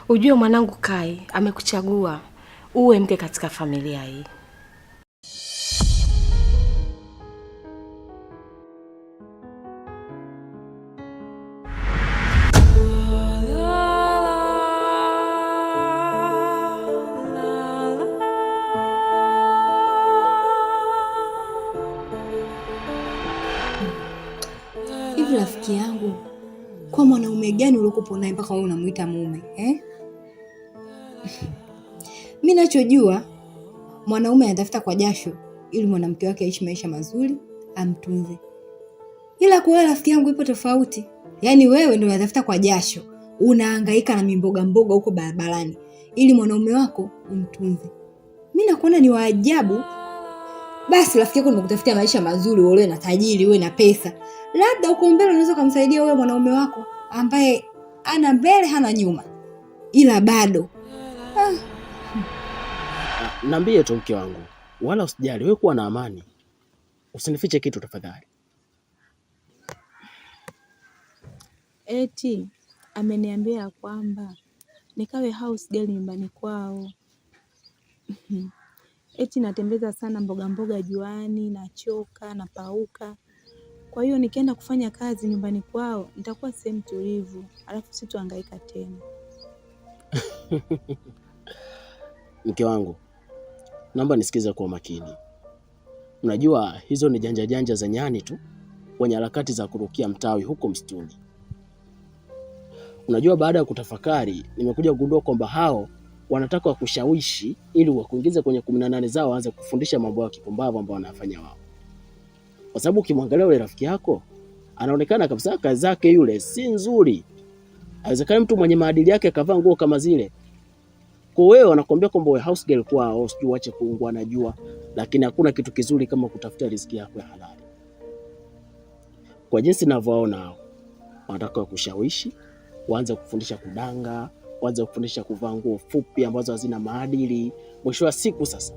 Ujue mwanangu Kai amekuchagua uwe mke katika familia hii. Hivi rafiki yangu, kwa mwanaume gani uliokuwa naye mpaka wewe unamuita mume eh? Mimi nachojua mwanaume anatafuta kwa jasho ili mwanamke wake aishi maisha mazuri, amtunze. Ila kwa wewe rafiki yangu ipo tofauti. Yaani wewe ndio unatafuta kwa jasho, unahangaika na mimboga mboga huko barabarani ili mwanaume wako umtunze. Mimi nakuona ni waajabu. Basi rafiki yako nimekutafutia maisha mazuri, uwe na tajiri, uwe na pesa. Labda uko mbele unaweza kumsaidia wewe mwanaume wako ambaye ana mbele hana nyuma. Ila bado. Niambie tu mke wangu. Wala usijali, wewe kuwa na amani. Usinifiche kitu tafadhali. Eti ameniambia kwamba nikawe house girl nyumbani kwao. Eti natembeza sana mboga mboga juani, nachoka, napauka. Kwa hiyo nikienda kufanya kazi nyumbani kwao, nitakuwa sehemu tulivu, alafu sitohangaika tena. Mke wangu, naomba nisikize kwa makini. Unajua hizo ni janja janja za nyani tu wenye harakati za kurukia mtawi huko msituni. Unajua baada ya kutafakari, nimekuja kugundua kwamba hao wanataka wakushawishi ili wakuingize kwenye 18 zao waanze kufundisha mambo ya kipumbavu ambao wanafanya wao. Kwa sababu ukimwangalia yule rafiki yako, anaonekana kabisa kazi zake yule si nzuri. Haiwezekani mtu mwenye maadili yake akavaa nguo kama zile. Kwa wewe wanakuambia kwamba wewe house girl kwao, sijui uache kuungua na jua, lakini hakuna kitu kizuri kama kutafuta riziki yako ya halali. Kwa jinsi ninavyoona hao, wanataka kushawishi, waanze kufundisha kudanga, waanze kufundisha kuvaa nguo fupi ambazo hazina maadili. Mwisho wa siku sasa,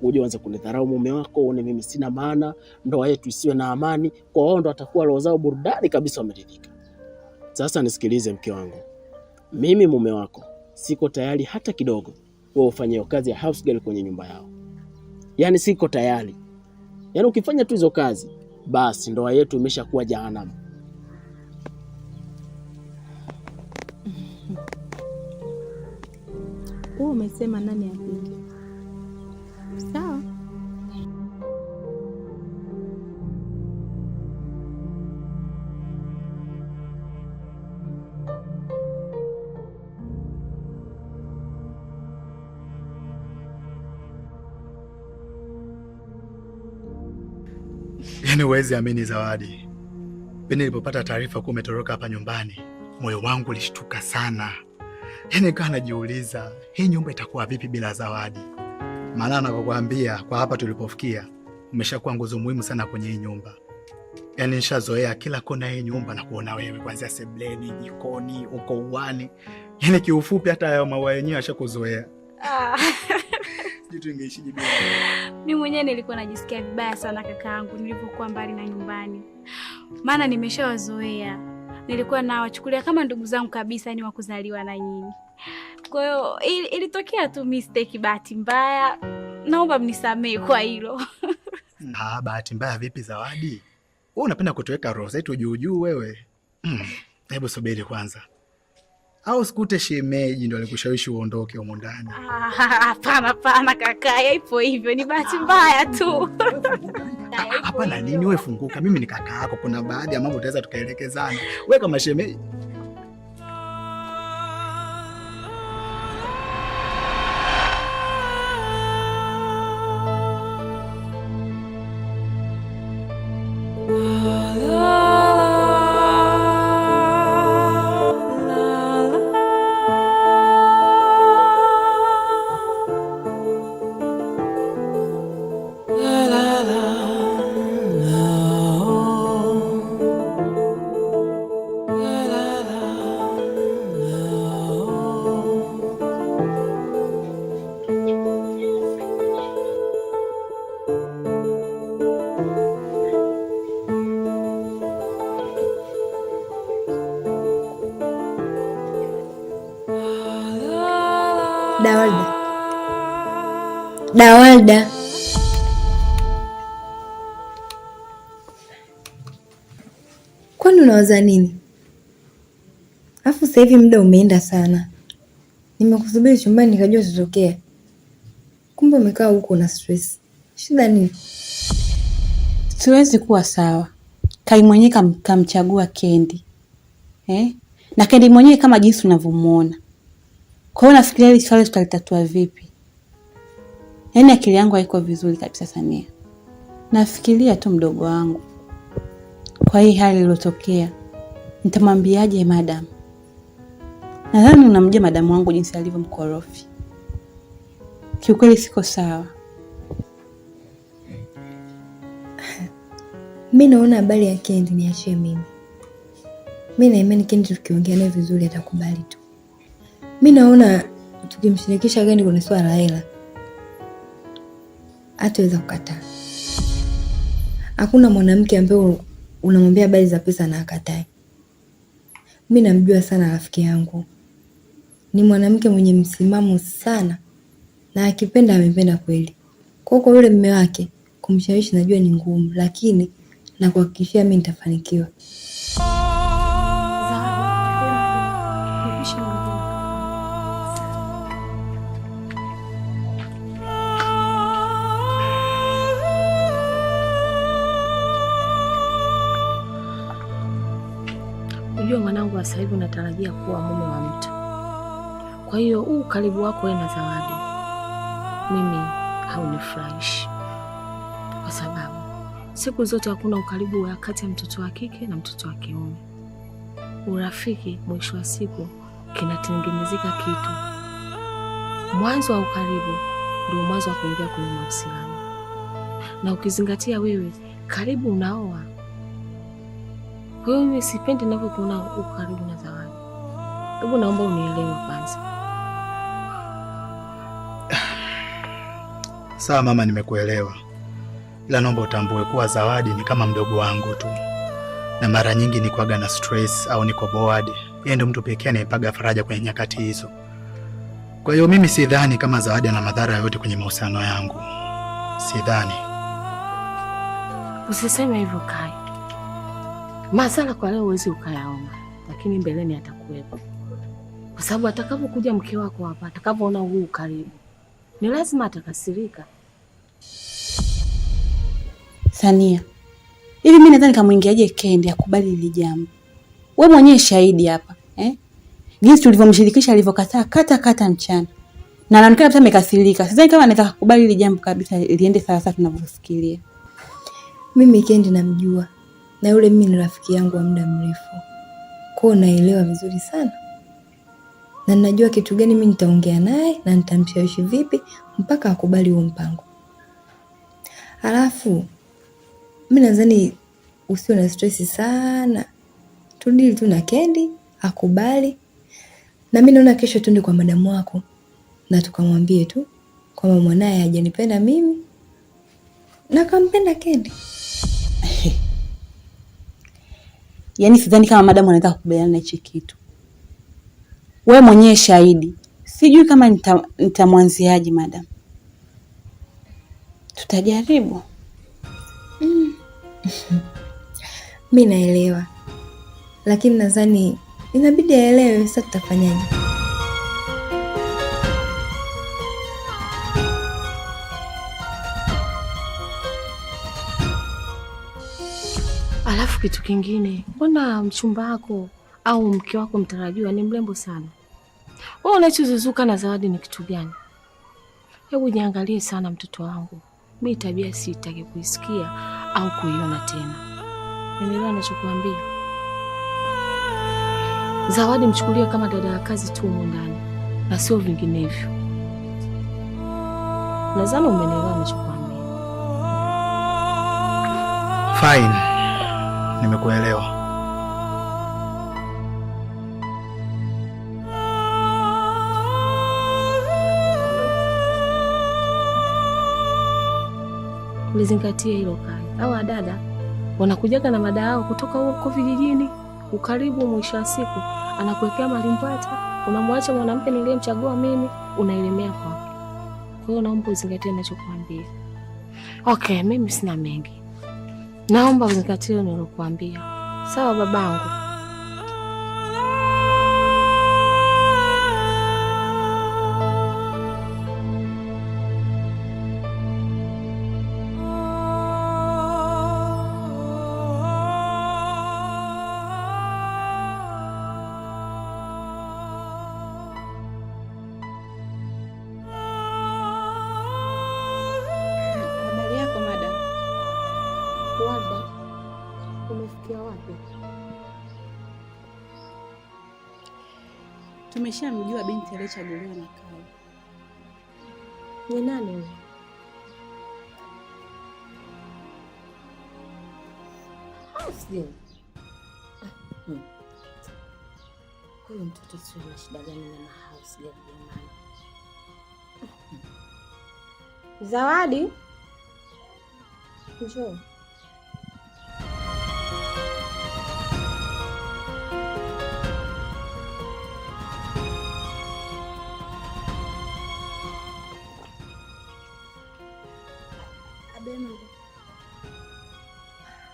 uje uanze kunidharau mume wako, uone mimi sina maana, ndoa yetu isiwe na amani. Kwa wao ndo atakuwa roho zao burudani kabisa wameridhika. Sasa nisikilize mke wangu. Mimi mume wako siko tayari hata kidogo wewe ufanye kazi ya house girl kwenye nyumba yao. Yaani siko tayari. Yaani ukifanya tu hizo kazi, basi ndoa yetu imeshakuwa jahanamu. Wewe umesema nani apige? Sawa. Yaani huwezi amini Zawadi. Pindi nilipopata taarifa kuwa umetoroka hapa nyumbani, moyo wangu ulishtuka sana. Yaani nikawa najiuliza, hii nyumba itakuwa vipi bila Zawadi? Maana nakwambia kwa hapa tulipofikia, umeshakuwa nguzo muhimu sana kwenye hii nyumba. Yaani nishazoea kila kona hii nyumba na kuona wewe, kuanzia sebuleni, jikoni, uko uani. Yaani kiufupi hata hayo maua yenyewe yashakuzoea. Sijui tungeishije bila. Mimi mwenyewe nilikuwa najisikia vibaya sana kakaangu nilipokuwa mbali na nyumbani. Maana nimeshawazoea. Nilikuwa nawachukulia kama ndugu zangu kabisa, ni wakuzaliwa na nyinyi. Kwa hiyo ilitokea tu mistake, bahati mbaya. Naomba mnisamehe kwa hilo. Bahati mbaya vipi Zawadi? Wewe unapenda kutuweka roho zetu juu juu wewe. Hebu subiri kwanza. Au sikute shemeji ndo alikushawishi uondoke huko ndani? Hapana kaka, ipo hivyo, ni bahati mbaya tu. Hapana nini, wewe funguka, mimi ni kaka yako, kuna baadhi ya mambo tutaweza tukaelekezana. Wewe kama shemeji. La la Dawalda. Kwani unawaza nini? Alafu sasa hivi muda umeenda sana. Nimekusubiri chumbani nikajua tutokea. Kumbe umekaa huko na stress. Shida nini? Siwezi kuwa sawa. Kai mwenyewe kamchagua Kendi. Na Kendi mwenyewe kama jinsi unavyomuona. Kwa hiyo nafikiria hili swali tutalitatua vipi? Yaani akili yangu haiko vizuri kabisa Sania. Nafikiria tu mdogo wangu. Kwa hii hali iliyotokea, nitamwambiaje madam? Nadhani unamjua madamu wangu jinsi alivyo mkorofi. Kiukweli siko sawa. Mimi naona habari ya Kendi niachie mimi. Mimi na imani Kendi tukiongea naye vizuri atakubali tu. Mimi naona tukimshirikisha Kendi kwenye swala la hela hataweza kukataa. Hakuna mwanamke ambaye unamwambia habari za pesa na akatae. Mimi namjua sana rafiki yangu. Ni mwanamke mwenye msimamo sana na akipenda amependa kweli. Kwa yule mume wake kumshawishi najua ni ngumu, lakini na kuhakikishia mimi nitafanikiwa. Unajua mwanangu, sasa hivi unatarajia kuwa mume wa mtu. Kwa hiyo huu karibu wako wewe na Zawadi mimi haunifurahishi. Kwa sababu siku zote hakuna ukaribu wa kati ya mtoto wa kike na mtoto wa kiume. Urafiki mwisho wa siku kinatengenezeka kitu. Mwanzo wa ukaribu ndio mwanzo wa kuingia kwenye mahusiano. Na ukizingatia wewe karibu unaoa. Kwa hiyo mimi sipendi ninavyokuona ukaribu na Zawadi. Hebu naomba unielewe kwanza. Sawa mama, nimekuelewa. Ila naomba utambue kuwa Zawadi ni kama mdogo wangu tu. Na mara nyingi nikuaga na stress au niko bored. Yeye ndio mtu pekee anayepaga faraja kwenye nyakati hizo. Kwa hiyo mimi sidhani kama Zawadi ana madhara yoyote kwenye mahusiano yangu. Sidhani. Usiseme hivyo Kai. Masala kwa leo huwezi ukayaona, lakini mbeleni atakuwepo. Kwa sababu atakapokuja mke wako hapa, atakapoona huu karibu, ni lazima atakasirika. Sania, hivi mimi nadhani kamuingiaje Kendi akubali hili jambo? Wewe mwenyewe shahidi hapa, Jinsi tulivyomshirikisha alivyokataa kata mchana. Na anaonekana hata amekasirika. Sidhani kama anaweza kukubali hili jambo kabisa liende sawa sawa tunavyofikiria. Mimi Kendi namjua. Na yule mimi ni rafiki yangu wa muda mrefu. Kwa naelewa vizuri sana. Na ninajua kitu gani mimi nitaongea naye na nitamshawishi vipi mpaka akubali huo mpango. Halafu mimi nadhani usiwe na stress sana. Tudili tu na Kendi, akubali. Na mimi naona kesho tuende kwa madamu wako na tukamwambie tu kwamba mwanae hajanipenda mimi na kampenda Kendi. Yaani sidhani kama madamu anaweza kukubaliana na hicho kitu. Wewe mwenyewe shahidi. Sijui kama nitamwanziaje madamu. Tutajaribu. Mimi naelewa. Lakini nadhani inabidi aelewe sasa tutafanyaje. Alafu kitu kingine, mbona mchumba wako au mke wako mtarajiwa ni mrembo sana? Wewe unachozuzuka na Zawadi ni kitu gani? Hebu niangalie sana mtoto wangu. Mimi tabia sitaki kuisikia au kuiona tena. Nielewa ninachokuambia. Zawadi mchukulie kama dada ya kazi tu huko ndani na sio vinginevyo. Nadhani umenielewa ninachokuambia. Fine. Nimekuelewa. Ulizingatia hilo Kai. Hawa dada wanakujaga na mada yao kutoka huko vijijini, ukaribu mwisho wa siku anakuwekea malimbwata, unamwacha mwanamke niliyemchagua mimi, unaelemea kwake. Kwa hiyo naomba uzingatie ninachokuambia. Okay, mimi sina mengi. Naomba uzingatie nilokuambia. Sawa babangu? Umefikia wapi? Tumeshamjua binti aliyechaguliwa na Kai. Ni nani huyo? Sijui. Huyo mtoto sio na shida gani na house girl jamani? Zawadi? Njoo.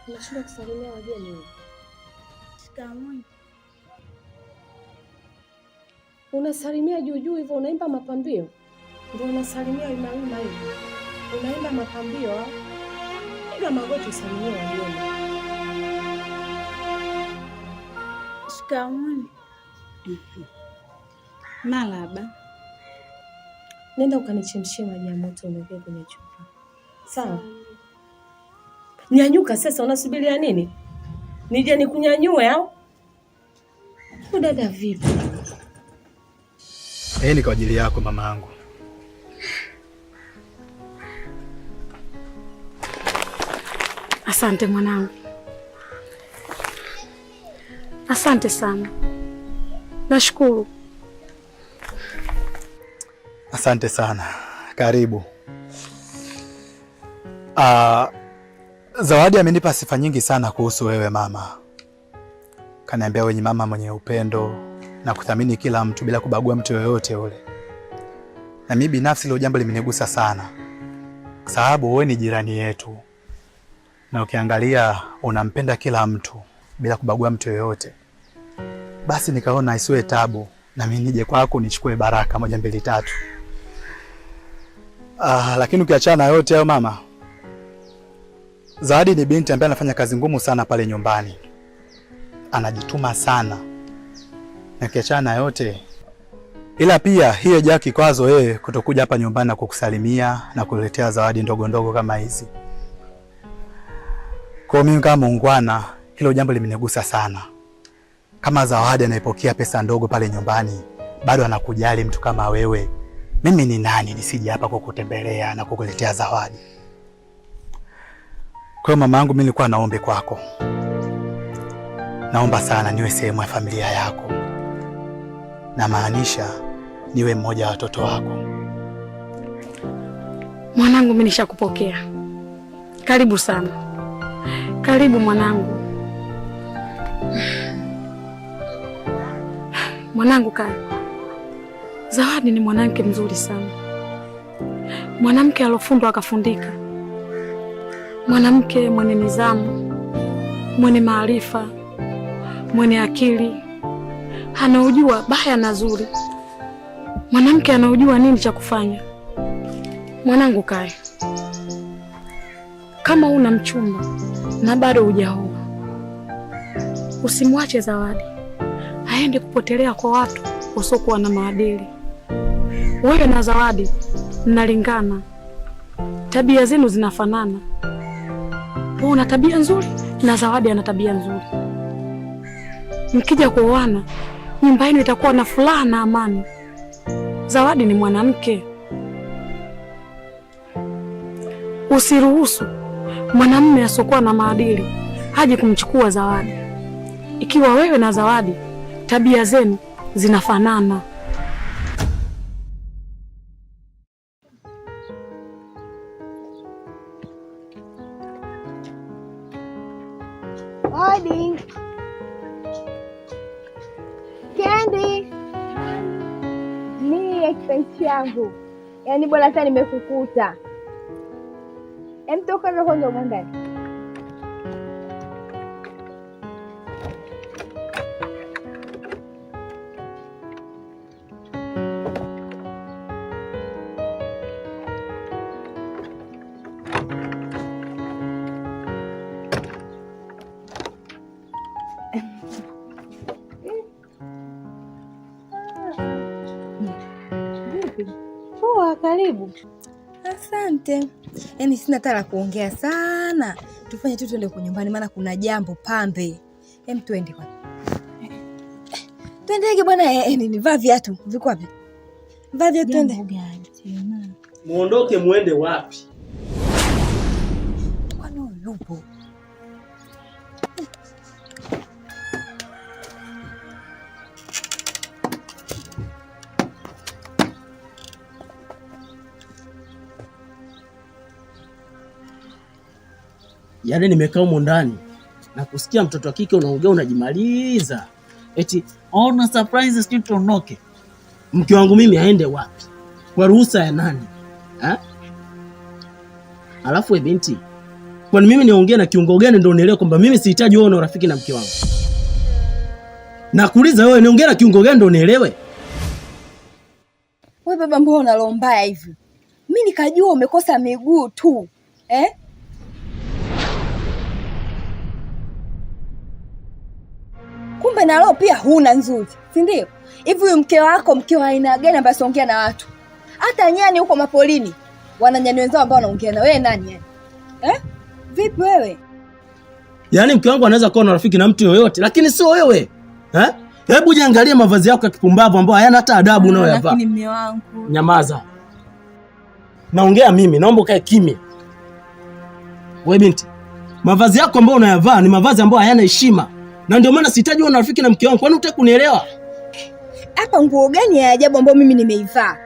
Unashinda kusalimia wageni. Shikamoo. Unasalimia juu juu hivyo, unaimba mapambio? Ndio unasalimia wima hivyo. Unaimba mapambio? Piga magoti usalimie wageni. Shikamoo. Malaba. Nenda ukanichemshie maji ya moto uniweke kwenye chupa. Sawa? Nyanyuka sasa, unasubiria nini? Nije nikunyanyue au? Dada vipi? Ni kwa ajili yako mama yangu. Asante mwanangu. Asante sana. Nashukuru. Asante sana. Karibu. Zawadi amenipa sifa nyingi sana kuhusu wewe mama. Kaniambia wewe ni mama mwenye upendo na kuthamini kila mtu bila kubagua mtu yoyote ule. Na mimi binafsi hilo jambo limenigusa sana. Kwa sababu wewe ni jirani yetu. Na ukiangalia unampenda kila mtu bila kubagua mtu yoyote. Basi nikaona isiwe tabu na mimi nije kwako nichukue baraka 1 2 3. Lakini ukiachana yote hayo mama, Zawadi ni binti ambaye anafanya kazi ngumu sana pale nyumbani. Anajituma sana. Na ukiachana yote, ila pia hiyo ja kikwazo yeye kutokuja hapa nyumbani na kukusalimia na kuletea zawadi ndogo ndogo kama hizi. Kwa mimi kama muungwana, hilo jambo limenigusa sana. Kama Zawadi anaipokea pesa ndogo pale nyumbani, bado anakujali mtu kama wewe. Mimi ni nani nisije hapa kukutembelea na kukuletea zawadi? Kwa mama yangu, mimi nilikuwa naombe kwako. Naomba sana niwe sehemu ya familia yako. Na maanisha niwe mmoja wa watoto wako. Mwanangu, mimi nishakupokea. Karibu sana. Karibu mwanangu. Mwanangu Kai. Zawadi ni mwanamke mzuri sana. Mwanamke alofundwa akafundika. Mwanamke mwenye nidhamu, mwenye maarifa, mwenye akili, anaujua baya na zuri. Mwanamke anaujua nini cha kufanya. Mwanangu Kai, kama una mchumba na bado hujaoa, usimwache Zawadi aende kupotelea kwa watu wasiokuwa na maadili. Wewe na Zawadi mnalingana, tabia zenu zinafanana. Wewe una tabia nzuri na Zawadi ana tabia nzuri. Mkija kuoana, nyumba yenu itakuwa na furaha na amani. Zawadi ni mwanamke. Usiruhusu mwanamume asiokuwa na maadili haje kumchukua Zawadi. Ikiwa wewe na Zawadi tabia zenu zinafanana. Hai kipenzi yangu. Yaani bora hata nimekukuta. Toka na kwanza ndani. Poa, karibu. Asante. Yaani sina hata la kuongea sana. Tufanye tu tuende kwa nyumbani maana kuna jambo pambe. Twende kwa. Twendege bwana, nivaa viatu. Viko wapi? Vaa viatu twende. Muondoke muende wapi? Kwani yupo? Yaani nimekaa humo ndani na kusikia mtoto wa kike unaongea unajimaliza. Eti ona surprise sisi tuondoke. Mke wangu mimi aende wapi? Kwa ruhusa ya nani? Alafu binti, kwani mimi niongee na kiungo gani ndio unielewe kwamba mimi sihitaji wewe na urafiki na mke wangu? Nakuuliza wewe niongee na kiungo gani ndio unielewe? Wewe baba, mbona unalombaya hivi? Mimi nikajua umekosa miguu tu. Kumbe na roho pia huna nzuri, si ndio? Hivi huyu mke wako mke wa aina gani ambaye anaongea na watu? Hata nyani huko mapolini wana nyani wenzao ambao wanaongea na wewe nani yani? Vipi wewe? Yaani mke wangu anaweza kuwa na rafiki na mtu yoyote lakini sio wewe. Hebu jiangalie mavazi yako ya kipumbavu ambayo hayana hata adabu unayoyavaa. Lakini mume wangu. Nyamaza. Naongea mimi, naomba ukae kimya. Wewe binti, mavazi yako ambayo unayavaa ni mavazi ambayo hayana heshima. Na ndio maana sihitaji uwe na rafiki na mke wangu. Kwani hutaki kunielewa? Hapa nguo gani ya ajabu ambayo mimi nimeivaa?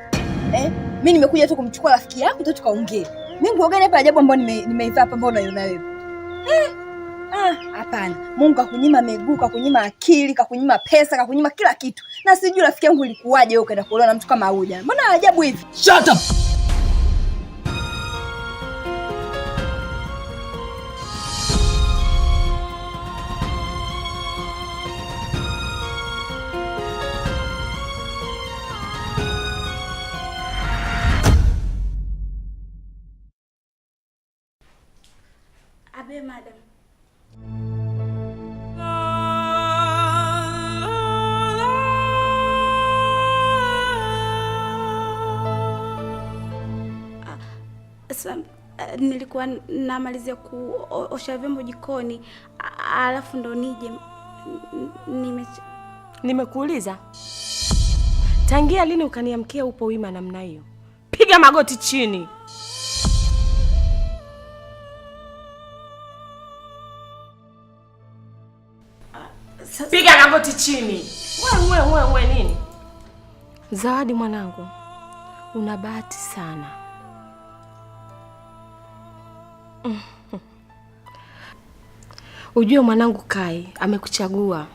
Mimi nimekuja tu kumchukua rafiki yangu tu tukaongee. Mimi nguo gani hapa ajabu ambayo nimeivaa hapa ambayo unaiona wewe? Hapana. Mungu kakunyima miguu, kakunyima akili, kakunyima pesa, kakunyima kila kitu. Na sijui rafiki yangu ilikuwaje wewe ukaenda kuolewa na mtu kama huyu. Mbona ajabu hivi? Shut up. Abe madam. Nilikuwa namalizia kuosha vyombo jikoni alafu ndo nije Nimekuuliza tangia lini ukaniamkia upo wima namna hiyo? Piga magoti chini. Piga magoti chini. Wewe nini? Zawadi mwanangu, una bahati sana. Ujue mwanangu Kai amekuchagua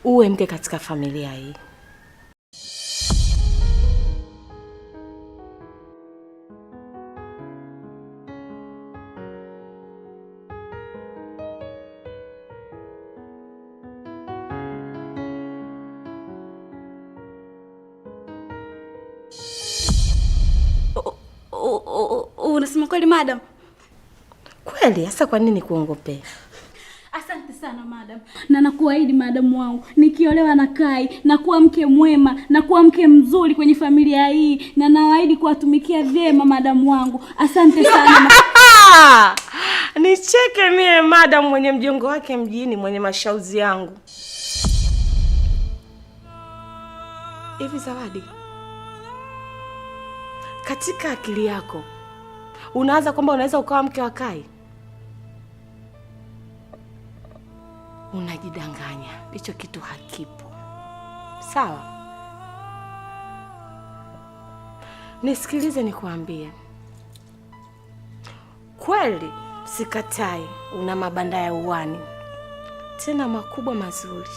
uwe mke katika familia hii. Unasema kweli madam? Kweli, hasa kwa nini kuongopea? Asante sana madam. Na nakuahidi madam wangu, nikiolewa na Kai na kuwa mke mwema na kuwa mke mzuri kwenye familia hii, na naahidi kuwatumikia vyema madam wangu. Asante sana. Nicheke mie madam mwenye mjongo wake mjini, mwenye mashauzi yangu. Hivi Zawadi, katika akili yako unaanza kwamba unaweza ukawa mke wa Kai? Unajidanganya, hicho kitu hakipo. Sawa? Nisikilize nikwambie. Kweli sikatai una mabanda ya uwani, tena makubwa mazuri.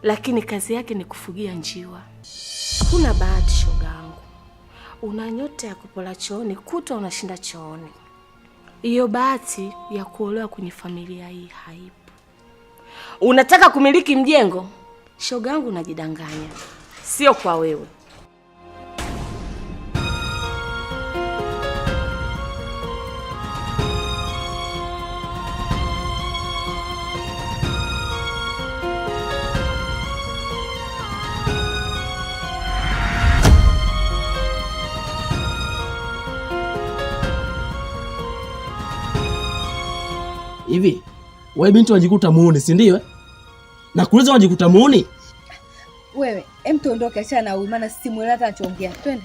lakini kazi yake ni kufugia njiwa. Huna bahati shogangu, una nyota ya kupola chooni, kutwa unashinda chooni. Hiyo bahati ya kuolewa kwenye familia hii haipo. Unataka kumiliki mjengo? Shogangu, unajidanganya, sio kwa wewe. Hivi wewe binti wajikuta muone, si ndio? Na kuuliza wajikuta muone? Wewe, tuondoke, achana na huyu maana simuelewi hata anachoongea. Twende.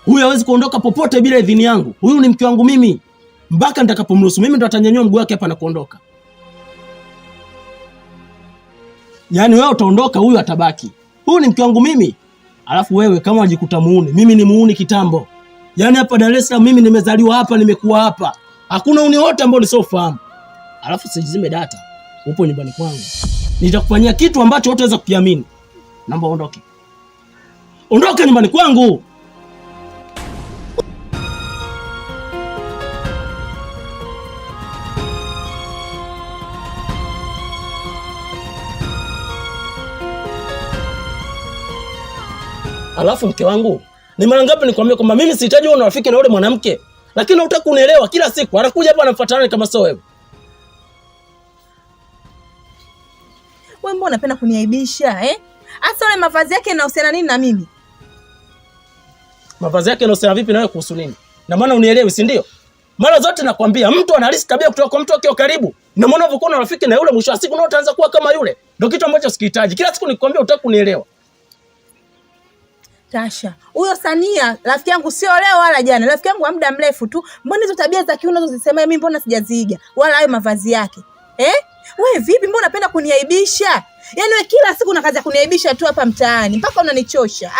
Huyu hawezi kuondoka popote bila idhini yangu. Huyu ni mke wangu mimi. Mpaka nitakapomruhusu mimi ndo atanyanyua mguu wake hapa na kuondoka. Yaani wewe utaondoka, huyu atabaki. Huyu ni mke wangu mimi. Alafu wewe kama wajikuta muone, mimi ni muuni kitambo. Yaani hapa Dar es Salaam mimi nimezaliwa hapa, nimekuwa hapa. Hakuna uni wote ambao nisiofahamu. Alafu sijizime data. Upo nyumbani kwangu. Nitakufanyia kitu ambacho hutaweza kukiamini. Naomba ondoke. Ondoka nyumbani kwangu. Alafu mke wangu, ni mara ngapi nikwambia kwamba mimi sihitaji uwe na rafiki na yule mwanamke, lakini hutaki kunielewa. Kila siku anakuja hapa anafuatana kama sio wewe. Wewe mbona unapenda kuniaibisha eh? Hasa yale mavazi yake yanahusiana nini na mimi? Mavazi yake yanahusiana vipi na wewe kuhusu nini? Na maana unielewi, si ndio? Mara zote nakwambia mtu analisi tabia kutoka kwa mtu wake karibu. Na maana unapokuwa na rafiki na yule, mwisho wa siku nao utaanza kuwa kama yule. Ndio kitu ambacho sikihitaji. Kila siku nikwambia hutaki kunielewa. Tasha, huyo Sania rafiki yangu sio leo wala jana. Rafiki yangu wa muda mrefu tu. Mbona hizo tabia za kiuno unazosema mimi mbona sijaziiga? Wala hayo mavazi yake. Wewe vipi, mbona unapenda kuniaibisha? Yaani wewe kila siku una kazi ya kuniaibisha tu hapa mtaani mpaka unanichosha.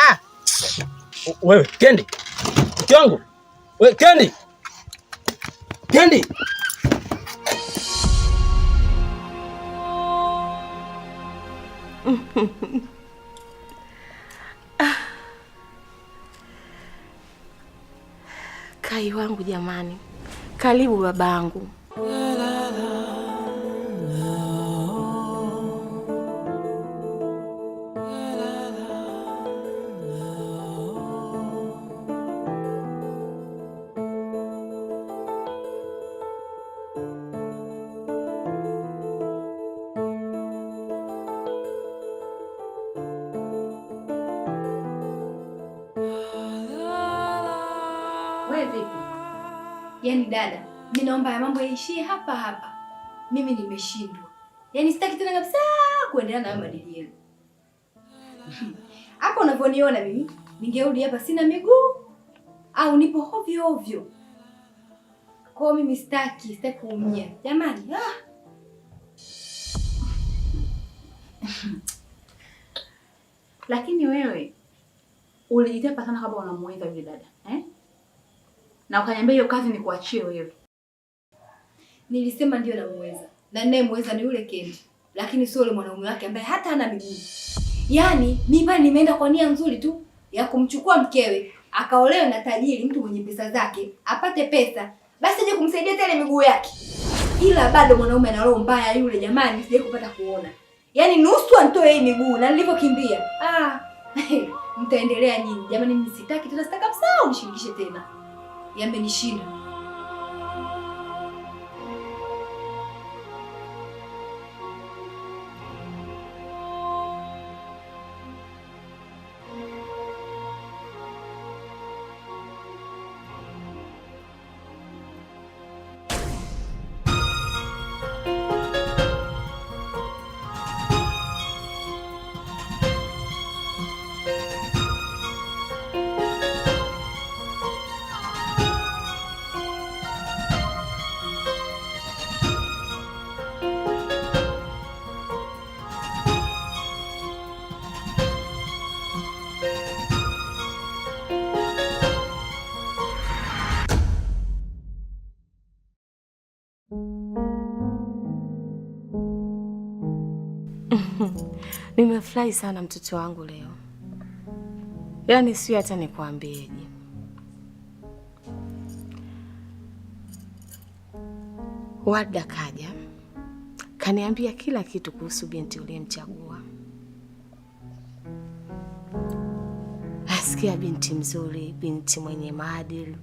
Wewe Kendi. Mke wangu. Wewe Kendi. Kendi. Kai wangu jamani. Karibu babangu. Wewe vipi? Yaani dada, mimi naomba ya mambo yaishie hapa hapa. Mimi nimeshindwa. Yaani sitaki tena kabisa kuendelea na hayo madili yenu. Hapo unavyoniona mimi, ningerudi hapa sina miguu au nipo hovyo hovyo. Kwa mimi sitaki kuumia. Jamani, Lakini wewe ulijitepa sana kabla unamuweza yule dada, Na ukaniambia hiyo kazi ni kuachie wewe. Nilisema ndio namuweza. Na ninayemweza ni yule Kendi. Lakini sio yule mwanaume wake ambaye hata hana miguu. Yaani mimi nimeenda kwa nia nzuri tu ya kumchukua mkewe, akaolewe na tajiri, mtu mwenye pesa zake, apate pesa, basi aje kumsaidia tele miguu yake. Ila bado mwanaume ana roho mbaya yule, jamani, sije kupata kuona. Yaani nusu anitoe hii miguu na nilivyokimbia. Mtaendelea nyinyi. Jamani, mimi sitaki tena, sitaka kabisa unishirikishe tena. Yamenishinda. Nimefurahi sana mtoto wangu leo, yaani sio hata nikwambieje. Warda kaja kaniambia kila kitu kuhusu binti uliyemchagua. Nasikia binti mzuri, binti mwenye maadili,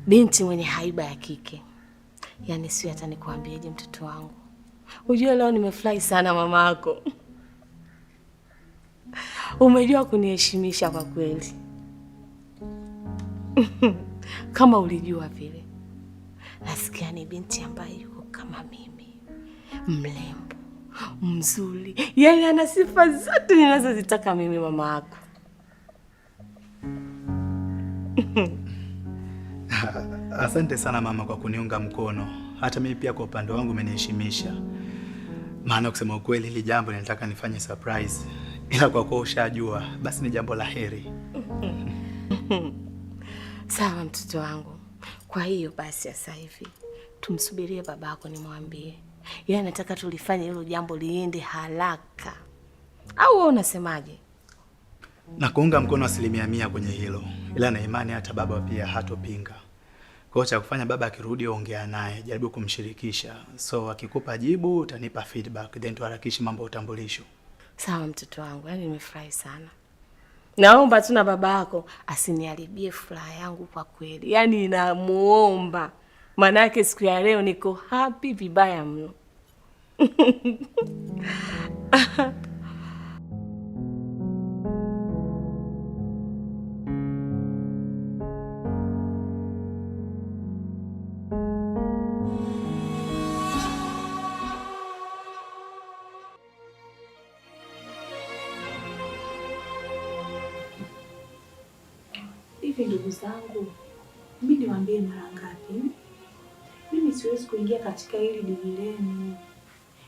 binti mwenye haiba ya kike. Yaani sio hata nikwambieje mtoto wangu. Unajua leo nimefurahi sana mamako. Umejua kuniheshimisha kwa kweli. Kama ulijua vile. Nasikia ni binti ambaye yuko kama mimi. Mrembo, mzuri. Yaani ana sifa zote ninazozitaka mimi mamako. Asante sana mama kwa kuniunga mkono. Hata mimi pia kwa upande wangu umeniheshimisha. Maana kusema ukweli hili jambo nilitaka nifanye surprise. Ila kwa kuwa ushajua, basi ni jambo la heri. Sawa mtoto wangu. Kwa hiyo basi sasa hivi tumsubirie babako nimwambie. Yeye anataka tulifanye hilo jambo liende haraka. Au wewe unasemaje? Na kuunga mkono 100% kwenye hilo. Ila na imani hata baba pia hatopinga. Kwa cha kufanya baba akirudi ongea naye, jaribu kumshirikisha. So akikupa jibu utanipa feedback, then tuharakishi mambo ya utambulisho. Sawa mtoto wangu, yaani nimefurahi sana. Naomba tu na babako asiniharibie furaha yangu kwa kweli. Yaani namuomba. Maana yake siku ya leo niko happy vibaya mno. Hivi ndugu zangu, mimi niwaambie mara ngapi? Mimi siwezi kuingia katika hili dini lenu.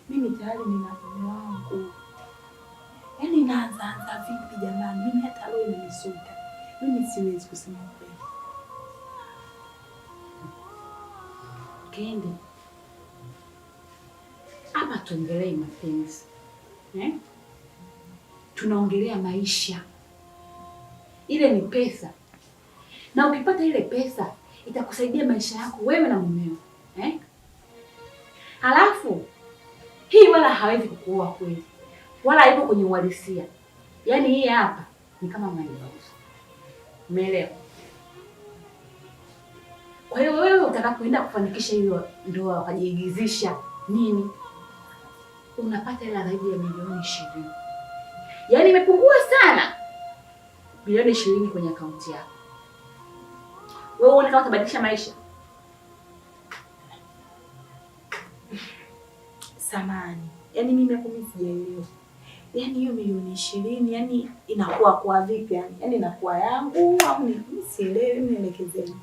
Mimi tayari nina mume wangu. Yaani naanza vipi jamani? Mimi hata leo imenisuta. Mimi siwezi kusema kweli. Kendi. Hapa tuongelee mapenzi. Tunaongelea maisha. Ile ni pesa. Na ukipata ile pesa itakusaidia maisha yako wewe na mumeo. Halafu hii wala hawezi kukuoa kweli. Wala haipo kwenye uhalisia. Yaani hii hapa ni kama maelewano. Umeelewa? Kwa hiyo wewe utakapoenda kufanikisha hiyo ndoa ukajiigizisha nini? Unapata hela zaidi ya milioni 20. Yaani imepungua sana. Milioni 20 kwenye akaunti yako. Wewe uone kama utabadilisha maisha. Samani. Yaani mimi hapo mimi sijaelewa. Yaani hiyo milioni 20 yani inakuwa kwa vipi yani? Yaani inakuwa yangu au ni sielewi, nielekezeni.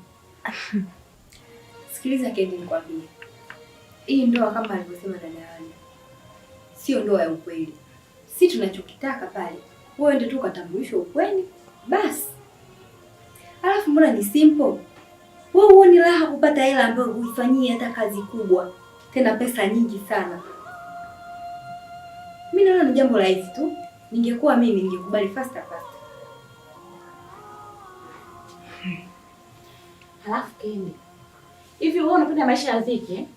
Sikiliza Kendi, nikwambie. Hii ndoa kama alivyosema dada yangu, sio ndoa ya ukweli. Si tunachokitaka pale, wewe ndio tu ukatambulishwa ukweli, basi. Alafu mbona ni simple? Wewe huoni raha kupata hela ambayo huifanyii hata kazi kubwa, tena pesa nyingi sana? Mimi naona ni jambo rahisi tu. Ningekuwa mimi ningekubali faster. Halafu Kendi, hivi wewe unapenda maisha ya dhiki?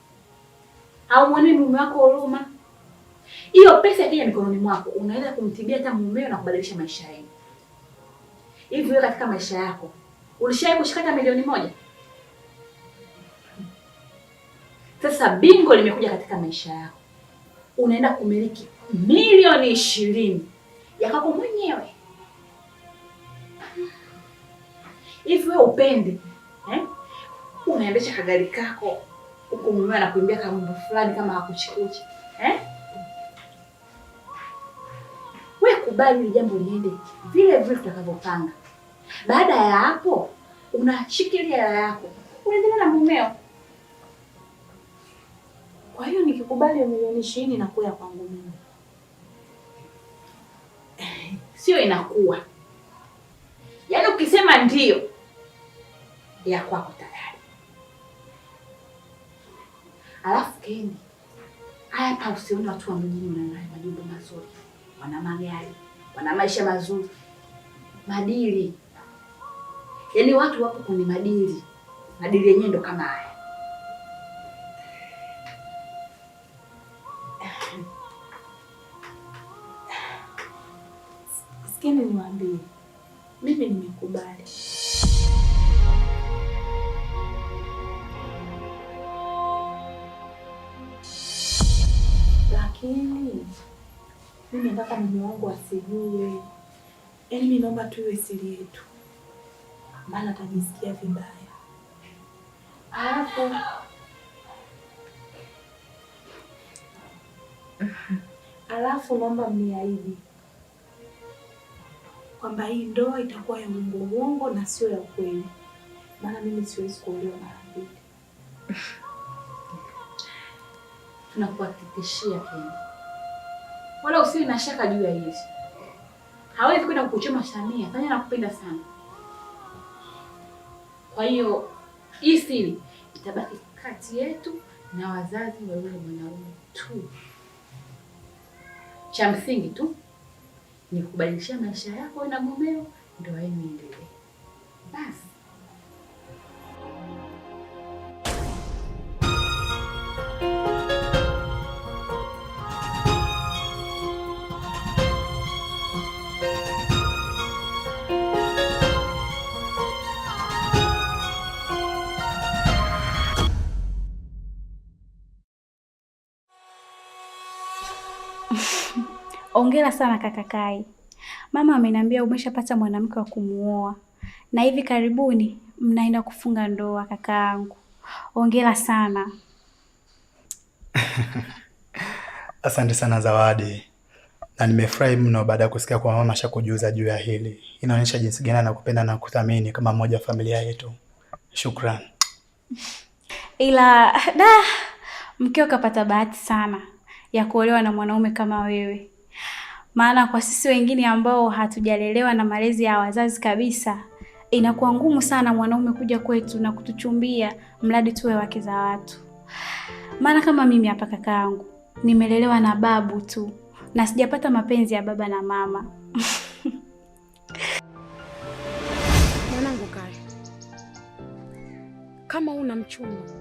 Au muone mume wako huruma? Hiyo pesa ikija mikononi mwako, unaweza kumtibia hata mumeo na kubadilisha maisha yenu. Hivi wewe katika maisha yako, ulishawahi kushikata milioni 1? Sasa bingo limekuja katika maisha yako. Unaenda kumiliki milioni 20 ya kwako mwenyewe. Hivi wewe upende, unaendesha kagari kako, huko mume na kuimbia kama mambo fulani kama hakuchikuchi, Wewe kubali ile jambo liende vile vile tutakavyopanga. Baada ya hapo, unashikilia hela yako. Unaendelea na mumeo. Kwa hiyo nikikubali milioni 20 na kuya kwangu mimi. Sio inakuwa. Yaani ukisema ndio ya kwako tayari. Alafu Kendi, haya pa usione watu wa mjini na majumba mazuri. wana magari, wana maisha mazuri, madili. Yaani watu wapo kwenye madili. Madili yenyewe ndo kama haya. Sikieni niwaambie, mimi nimekubali. Lakini mimi nataka mume wangu asijue. Yaani mimi naomba tuwe siri yetu, maana atajisikia vibaya. Alafu naomba mniahidi kwamba hii ndoa itakuwa ya uongo na sio ya kweli, maana mimi siwezi kuolewa mara mbili. Tunakuhakikishia Kendi, wala usiwe na shaka juu ya hili. Hawezi kwenda kukuchoma Samia, Samia nakupenda sana. Kwa hiyo hii siri itabaki kati yetu na wazazi wa yule mwanaume tu. Cha msingi tu ni kubadilishia maisha yako na mumeo, ndoa yenu iendelee. Basi. Hongera sana kaka Kai. Mama ameniambia umeshapata mwanamke wa kumuoa na hivi karibuni mnaenda kufunga ndoa kakaangu. Hongera sana. Asante sana Zawadi, na nimefurahi mno baada ya kusikia kwa mama shakujuza juu ya hili. Inaonyesha jinsi gani anakupenda na kuthamini kama mmoja wa familia yetu. Shukran. Ila mkeo kapata bahati sana ya kuolewa na mwanaume kama wewe. Maana kwa sisi wengine ambao hatujalelewa na malezi ya wazazi kabisa, inakuwa ngumu sana mwanaume kuja kwetu na kutuchumbia mradi tuwe wake za watu. Maana kama mimi hapa kakaangu, nimelelewa na babu tu na sijapata mapenzi ya baba na mama. Mwanangu Kai, kama una mchumba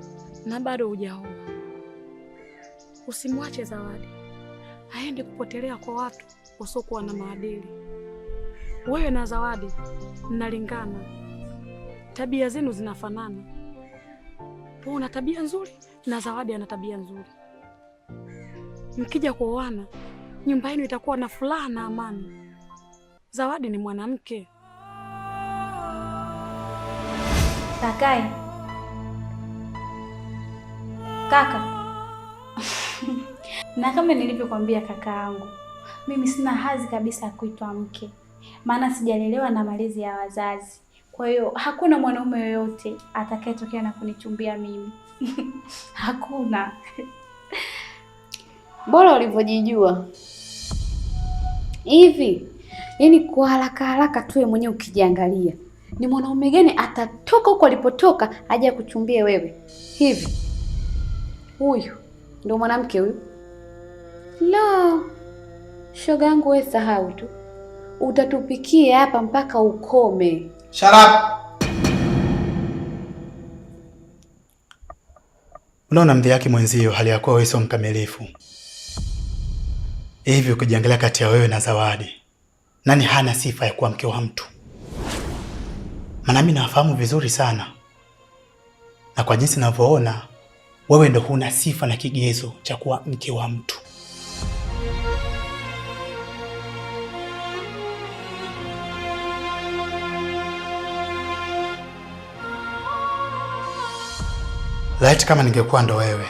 na bado hujaoa, usimwache Zawadi aende kupotelea kwa watu wasiokuwa na maadili. Wewe na Zawadi mnalingana, tabia zenu zinafanana. Wewe una tabia nzuri na Zawadi ana tabia nzuri. Mkija kuoana, nyumba yenu itakuwa na furaha na amani. Zawadi ni mwanamke. Kakai. Kaka. Na kama nilivyokuambia kakaangu, mimi sina hadhi kabisa ya kuitwa mke. Maana sijalelewa na malezi ya wazazi. Kwa hiyo hakuna mwanaume yoyote atakayetokea na kunichumbia mimi. Hakuna. Bora ulivyojijua. Hivi, yaani kwa haraka tu wewe mwenyewe ukijiangalia, ni mwanaume gani atatoka huko alipotoka aje kuchumbie wewe? Hivi. Huyu ndio mwanamke huyu? La. Shoga yangu wewe sahau tu. Utatupikia hapa mpaka ukome. Shut up. Unaona mdhihaki mwenzio hali ya kuwa wewe sio mkamilifu. Hivi ukijiangalia kati ya wewe na Zawadi, nani hana sifa ya kuwa mke wa mtu? Maana mimi nafahamu vizuri sana. Na kwa jinsi ninavyoona, wewe ndio huna sifa na kigezo cha kuwa mke wa mtu. Laiti kama ningekuwa ndo wewe,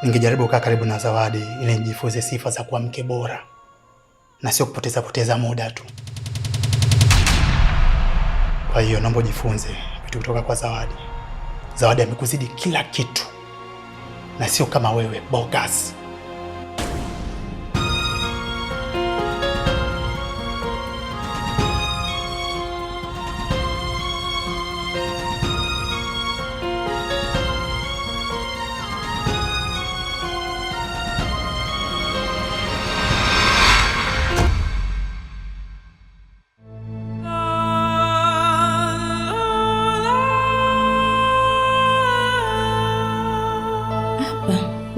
ningejaribu kukaa karibu na Zawadi ili nijifunze sifa za kuwa mke bora na sio kupoteza muda tu. Kwa hiyo naomba ujifunze vitu kutoka kwa Zawadi. Zawadi amekuzidi kila kitu na sio kama wewe bogus.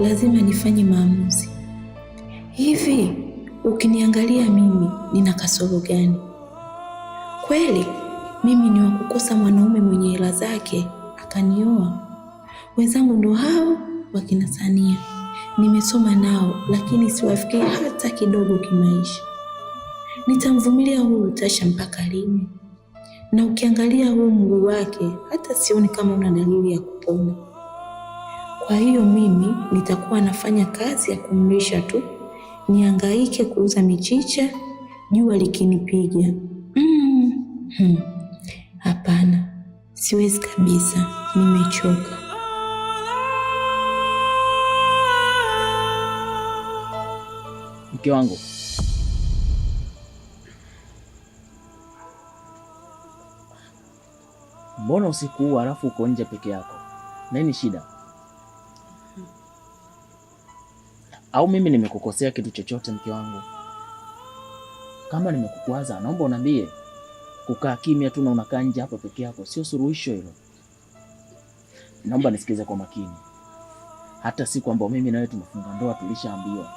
lazima nifanye maamuzi. Hivi ukiniangalia mimi nina kasoro gani? Kweli mimi ni wa kukosa mwanaume mwenye hela zake akanioa? Wenzangu ndo hao wakina Sania, nimesoma nao lakini siwafikii hata kidogo kimaisha. Nitamvumilia huyu Tasha mpaka lini? Na ukiangalia huu mguu wake hata sioni kama una dalili ya kupona. Kwa hiyo mimi nitakuwa nafanya kazi ya kumlisha tu, nihangaike kuuza michicha jua likinipiga. Hapana, siwezi kabisa, nimechoka. Mke wangu, mbona usiku huu halafu uko nje peke yako? Nini shida? Au mimi nimekukosea kitu chochote mke wangu? Kama nimekukwaza, naomba uniambie. Kukaa kimya tu na unakaa nje hapa peke yako sio suluhisho hilo. Naomba nisikize kwa makini. Hata siku ambayo mimi na wewe tumefunga ndoa tulishaambiwa,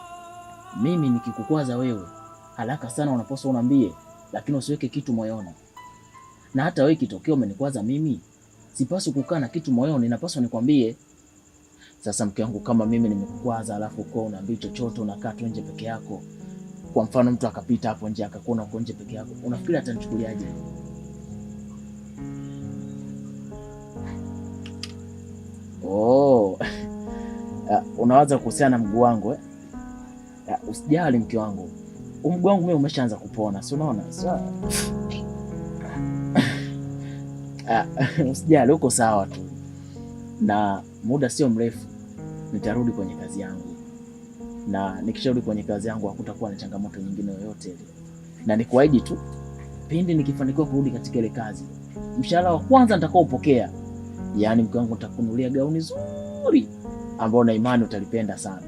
mimi nikikukwaza wewe haraka sana unapaswa uniambie, lakini usiweke kitu moyoni. Na hata wewe kitokeo umenikwaza mimi, sipaswi kukaa na kitu moyoni, napaswa nikwambie. Sasa mke wangu, kama mimi nimekukwaza alafu uko unaambia chochote, unakaa tu nje peke yako. Kwa mfano mtu akapita hapo nje akakuona uko nje peke yako, unafikiri atanichukuliaje? Oh. Unawaza kuhusiana na mguu wangu eh? Usijali mke wangu. Mguu wangu mimi umeshaanza kupona, si unaona? Sawa. Usijali, uko sawa tu. Na muda sio mrefu nitarudi kwenye kazi yangu. Na nikisharudi kwenye kazi yangu hakutakuwa na changamoto nyingine yoyote ile. Na nikuahidi tu, pindi nikifanikiwa kurudi katika ile kazi, mshahara wa kwanza nitakaopokea, yaani mke wangu, nitakununulia gauni zuri ambao na imani utalipenda sana.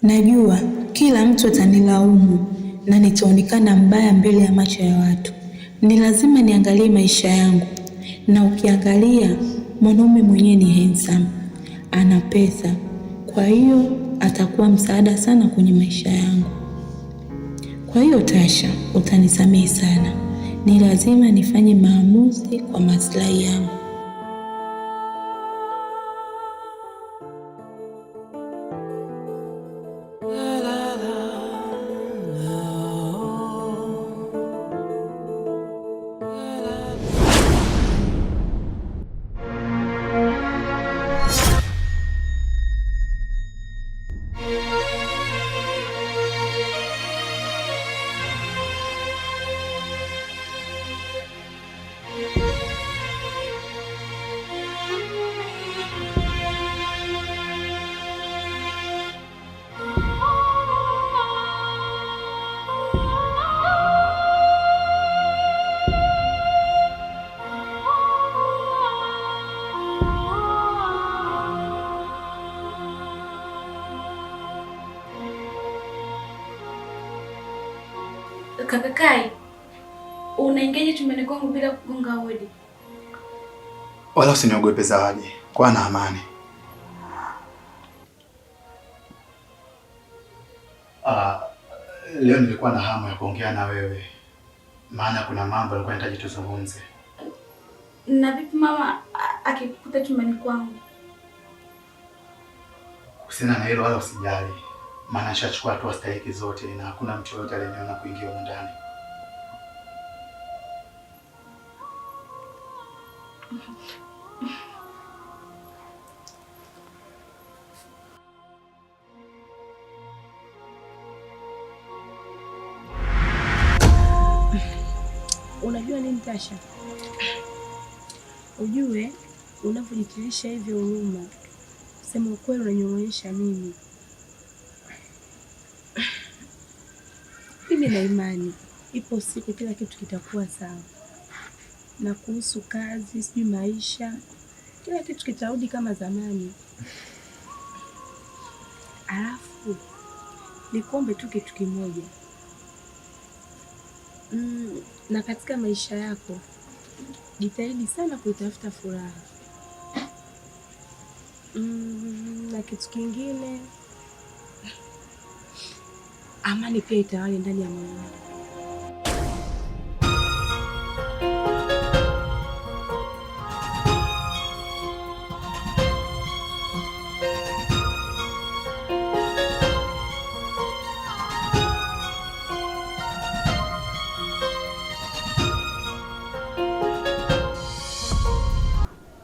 Najua kila mtu atanilaumu na nitaonekana mbaya mbele ya macho ya watu. Ni lazima niangalie maisha yangu. Na ukiangalia mwanaume mwenyewe ni handsome, ana pesa, kwa hiyo atakuwa msaada sana kwenye maisha yangu. Kwa hiyo Tasha, utanisamehe sana. Ni lazima nifanye maamuzi kwa maslahi yangu. Kaka Kai, unaingiaje chumbani kwangu bila kugonga hodi? Wala usiniogope Zawadi, kwa na amani. Leo nilikuwa na hamu ya kuongea na wewe, maana kuna mambo yalikuwa yanahitaji tuzungumze. Na vipi mama akikukuta chumbani kwangu? Usina na hilo wala usijali, maana nishachukua hatua stahiki zote na hakuna mtu yoyote aliyeniona kuingia huko ndani. Unajua nini Tasha? Ujue unavyojitilisha hivyo huruma, sema ukweli unanyonyesha mimi. Mimi na imani ipo siku kila kitu kitakuwa sawa. Na kuhusu kazi, sijui maisha, kila kitu kitarudi kama zamani. Alafu nikuombe tu kitu kimoja. Na katika maisha yako jitahidi sana kuitafuta furaha. Na kitu kingine, amani pia itawale ndani ya moyo wangu.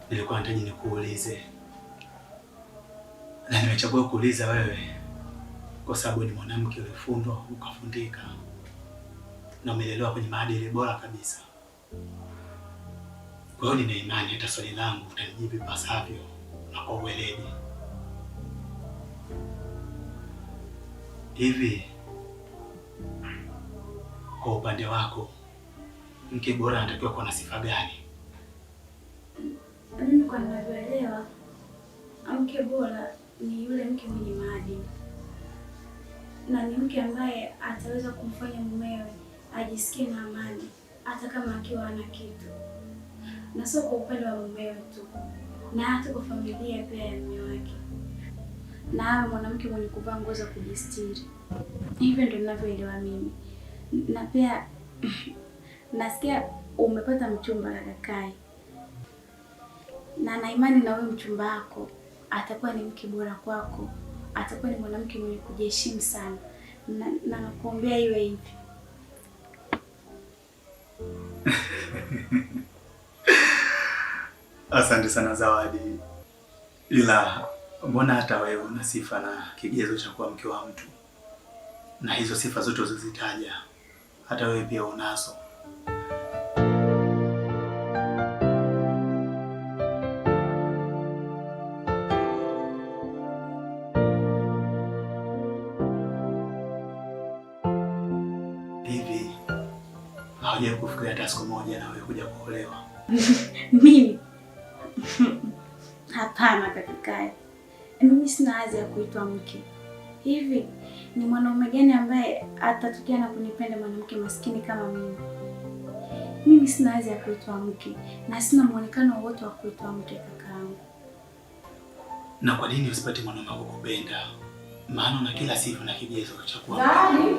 Nilikuwa nataka nikuulize, na nimechagua kuuliza wewe kwa sababu ni mwanamke ulifundwa ukafundika na umelelewa kwenye maadili bora kabisa. Kwa hiyo nina imani hata swali langu utanijibu ipasavyo na kwa uweledi. Hivi kwa upande wako, mke bora anatakiwa kuwa na sifa gani? Mimi kwa ninavyoelewa, mke bora ni yule mke mwenye maadili, na ni mke ambaye ataweza kumfanya mumewe ajisikie na amani hata kama akiwa hana kitu, na sio kwa upande wa mumewe tu, na hata kwa familia pia ya mume wake, na awe mwanamke mwenye kuvaa nguo za kujistiri. Hivyo ndio ninavyoelewa mimi. Na pia nasikia umepata mchumba Kai, na na imani na wewe mchumba wako atakuwa ni mke bora kwako, atakuwa ni mwanamke mwenye kujiheshimu sana, na nakuombea iwe hivi. Asante sana Zawadi, ila mbona hata wewe una sifa na kigezo cha kuwa mke wa mtu, na hizo sifa zote uzozitaja hata wewe pia unazo. Hivi haujawahi kufikiria hata siku moja na wewe kuja kuolewa? Mimi hapana Kai. Mimi sina haja ya kuitwa mke. Hivi ni mwanaume gani ambaye atatokea na kunipenda mwanamke maskini kama mimi? Mimi sina haja ya kuitwa mke na sina muonekano wowote wa kuitwa mke kakaangu. Na kwa nini usipate mwanaume wa kukupenda? Maana una kila sifa na kigezo cha kuwa Zawadi.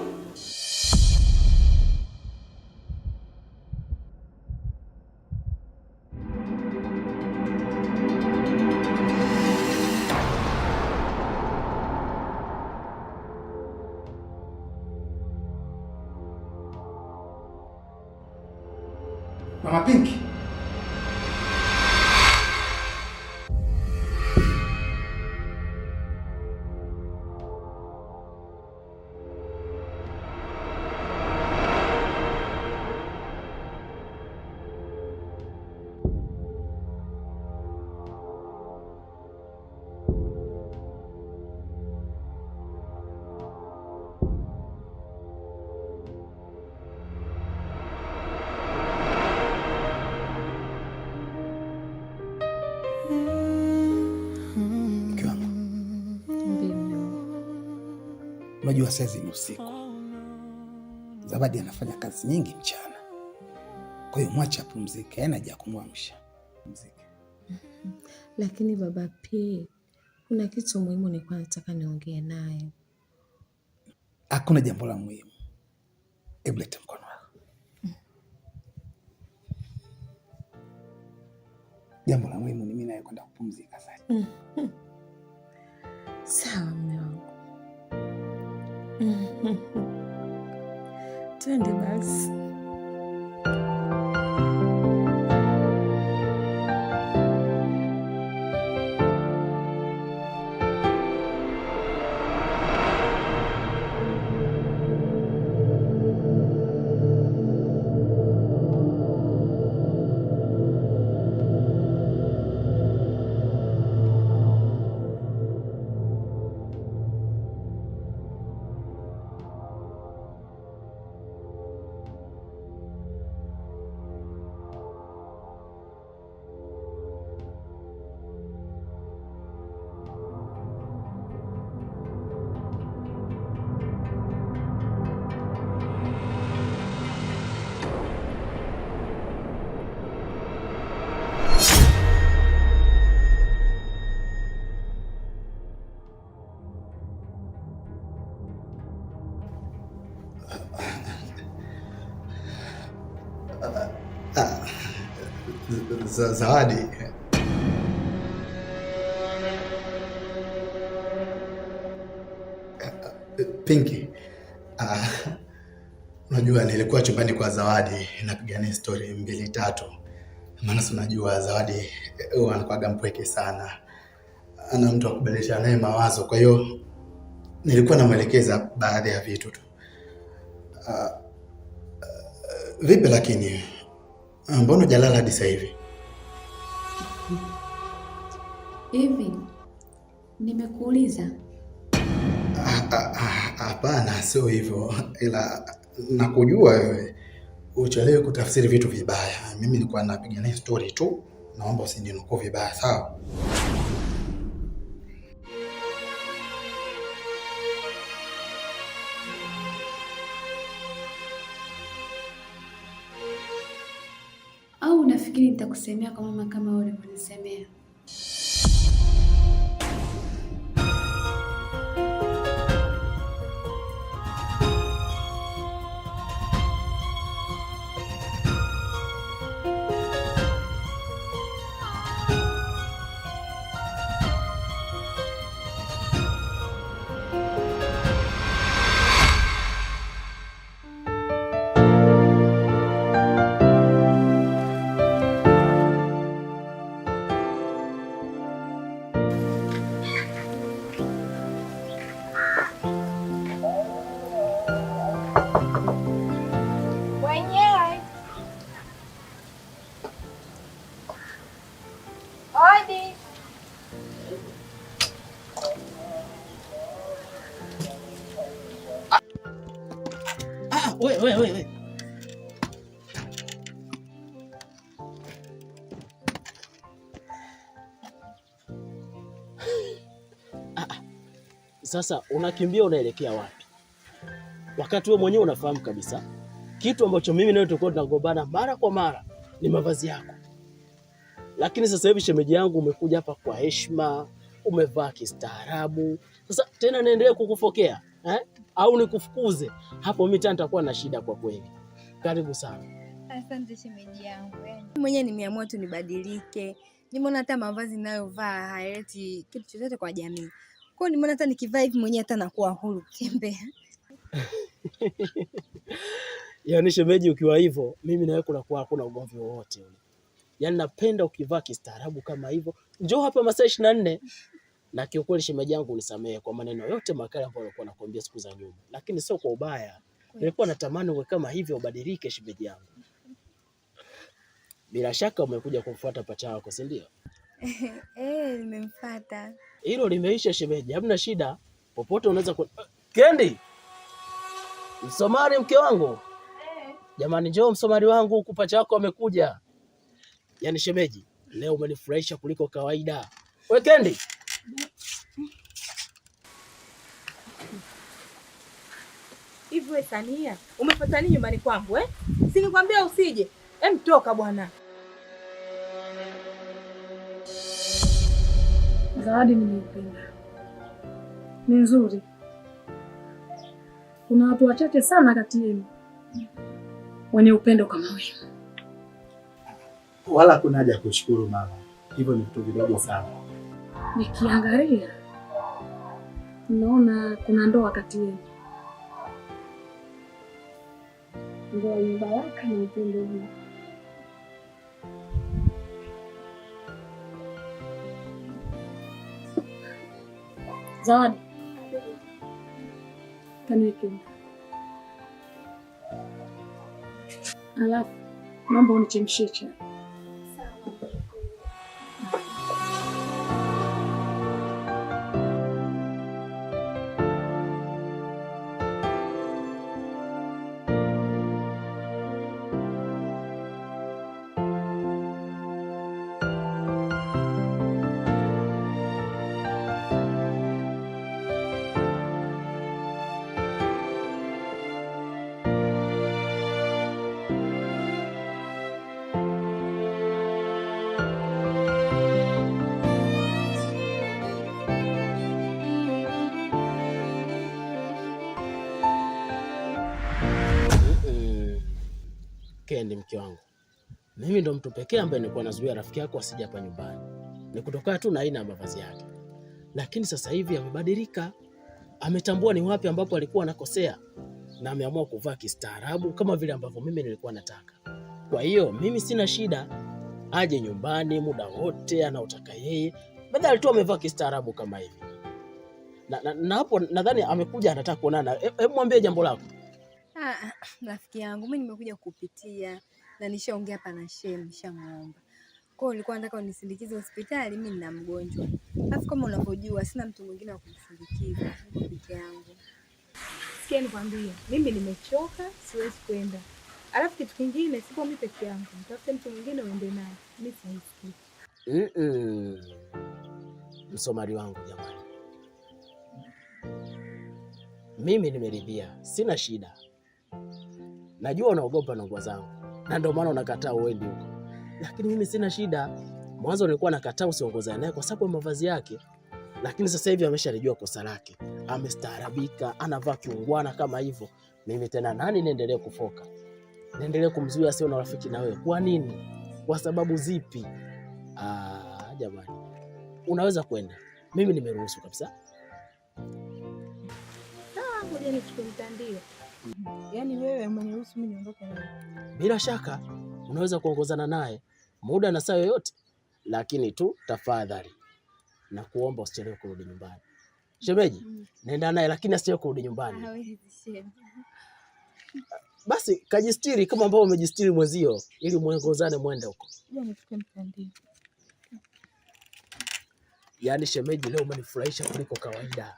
Mama Pinky. Unajua sasa ni usiku, Zawadi anafanya kazi nyingi mchana, kwa hiyo mwache apumzike, hana haja kumwamsha. Pumzike. Lakini baba P, kuna kitu muhimu nilikuwa nataka niongee naye. Hakuna jambo la muhimu. Hebu leta mkono wako. Jambo la muhimu ni mimi naye kwenda kupumzika sasa. Sawa mume wangu. Twende basi. Zawadi. Pinky. Unajua nilikuwa chumbani kwa Zawadi napigania story 2-3. Maana unajua Zawadi anakuwa mpweke sana. Ana mtu wa kubadilisha naye mawazo, kwa hiyo nilikuwa namwelekeza baadhi ya vitu tu. Vipi lakini mbona hujalala hadi sasa hivi? Hivi nimekuuliza? Hapana, sio hivyo, ila nakujua wewe uchelewe kutafsiri vitu vibaya. Mimi nilikuwa napigania story tu, naomba usininukuu vibaya, sawa? Au unafikiri nitakusemea kwa mama kama wewe ulivyonisemea? We. Sasa unakimbia unaelekea wapi? Wakati wewe mwenyewe unafahamu kabisa kitu ambacho mimi nawe tulikuwa tunagombana mara kwa mara ni mavazi yako. Lakini sasa hivi shemeji yangu umekuja hapa kwa heshima, umevaa kistaarabu. Sasa tena naendelee kukufokea, au nikufukuze? Hapo mimi tena nitakuwa na shida kwa kweli. Karibu sana. Asante shemeji yangu. Mwenyewe nimeamua tu nibadilike. Nimeona hata mavazi ninayovaa hayaleti kitu chochote kwa jamii. Kwa hiyo nimeona hata nikivaa hivi mwenyewe hata nakuwa huru kutembea. Yaani shemeji, ukiwa hivyo mimi na wewe kunakuwa hakuna ugomvi wowote ule. Yaani napenda ukivaa kistaarabu kama hivyo. Njoo hapa masaa 24. Na kiukweli shemeji yangu unisamehe kwa maneno yote makali ambayo nilikuwa nakwambia siku za nyuma. Lakini sio kwa ubaya. Nilikuwa natamani uwe kama hivyo ubadilike shemeji yangu. Bila shaka umekuja kumfuata pacha wako, si ndio? Nimemfuata. Hilo limeisha shemeji, hamna shida. Popote unaweza Kendi. Msomari mke wangu. Jamani njoo msomari wangu, huku pacha wako amekuja. Yaani shemeji, leo umenifurahisha kuliko kawaida. Wewe Kendi. Hivi wewe Sania, umefuata nini nyumbani kwangu eh? Si nikwambia usije. Toka bwana. Zawadi nimeipenda. Ni nzuri. Kuna watu wachache sana kati yenu wenye upendo kama wewe. Wala kuna haja kushukuru mama. Hivyo ni vitu vidogo sana. Nikiangalia naona kuna ndoa kati yenu. Ndoa ya baraka na upendo huu. Zawadi. Kaniweke. Alafu naomba unichemshie chai. Kendi, mke wangu, mimi ndo mtu pekee ambaye nilikuwa nazuia rafiki yako asije hapa nyumbani. Ni kutokana tu na aina ya mavazi yake. Lakini sasa hivi amebadilika. Ametambua ni wapi ambapo alikuwa anakosea na ameamua kuvaa kistaarabu kama vile ambavyo mimi nilikuwa nataka. Kwa hiyo mimi sina shida, aje nyumbani muda wote anaotaka yeye, badala tu amevaa kistaarabu kama hivi. Na hapo nadhani amekuja anataka kuonana. Hebu mwambie jambo lako. Rafiki yangu, mimi nimekuja kukupitia na nishaongea hapa na Shem, nishamuomba. Kwa hiyo nilikuwa nataka unisindikize hospitali, mimi nina mgonjwa. Alafu kama unavyojua sina mtu mwingine wa kunisindikiza, niko peke yangu. Sikia nikwambie, mimi nimechoka, siwezi kwenda. Alafu kitu kingine, sipo mimi peke yangu. Mtafute mtu mwingine uende naye. Mimi siwezi. Msomali wangu jamani. Mimi nimeridhia, sina shida. Najua unaogopa na nguo zangu, na ndio maana unakataa uende huko. Lakini mimi sina shida. Mwanzo nilikuwa nakataa usiongozane naye kwa sababu ya mavazi yake. Lakini sasa hivi ameshalijua kosa lake. Amestaarabika, anavaa kiungwana kama hivyo. Mimi tena nani niendelee kufoka? Niendelee kumzuia sio na rafiki na wewe? Kwa nini? Kwa sababu zipi? Jamani. Unaweza kwenda. Mimi nimeruhusu kabisa. Ngoja nichukue mtandio. Yaani wewe umeniruhusu mimi niondoke naye? Bila shaka unaweza kuongozana naye muda na saa yoyote, lakini tu tafadhali na kuomba usichelewe kurudi nyumbani. Shemeji, nenda naye lakini asichelewe kurudi nyumbani. Hawezi Shem. Basi kajistiri kama ambao umejistiri mwezio ili muongozane mwende huko. Ngoja nichukue mtandio. Yaani shemeji, leo umenifurahisha kuliko kawaida.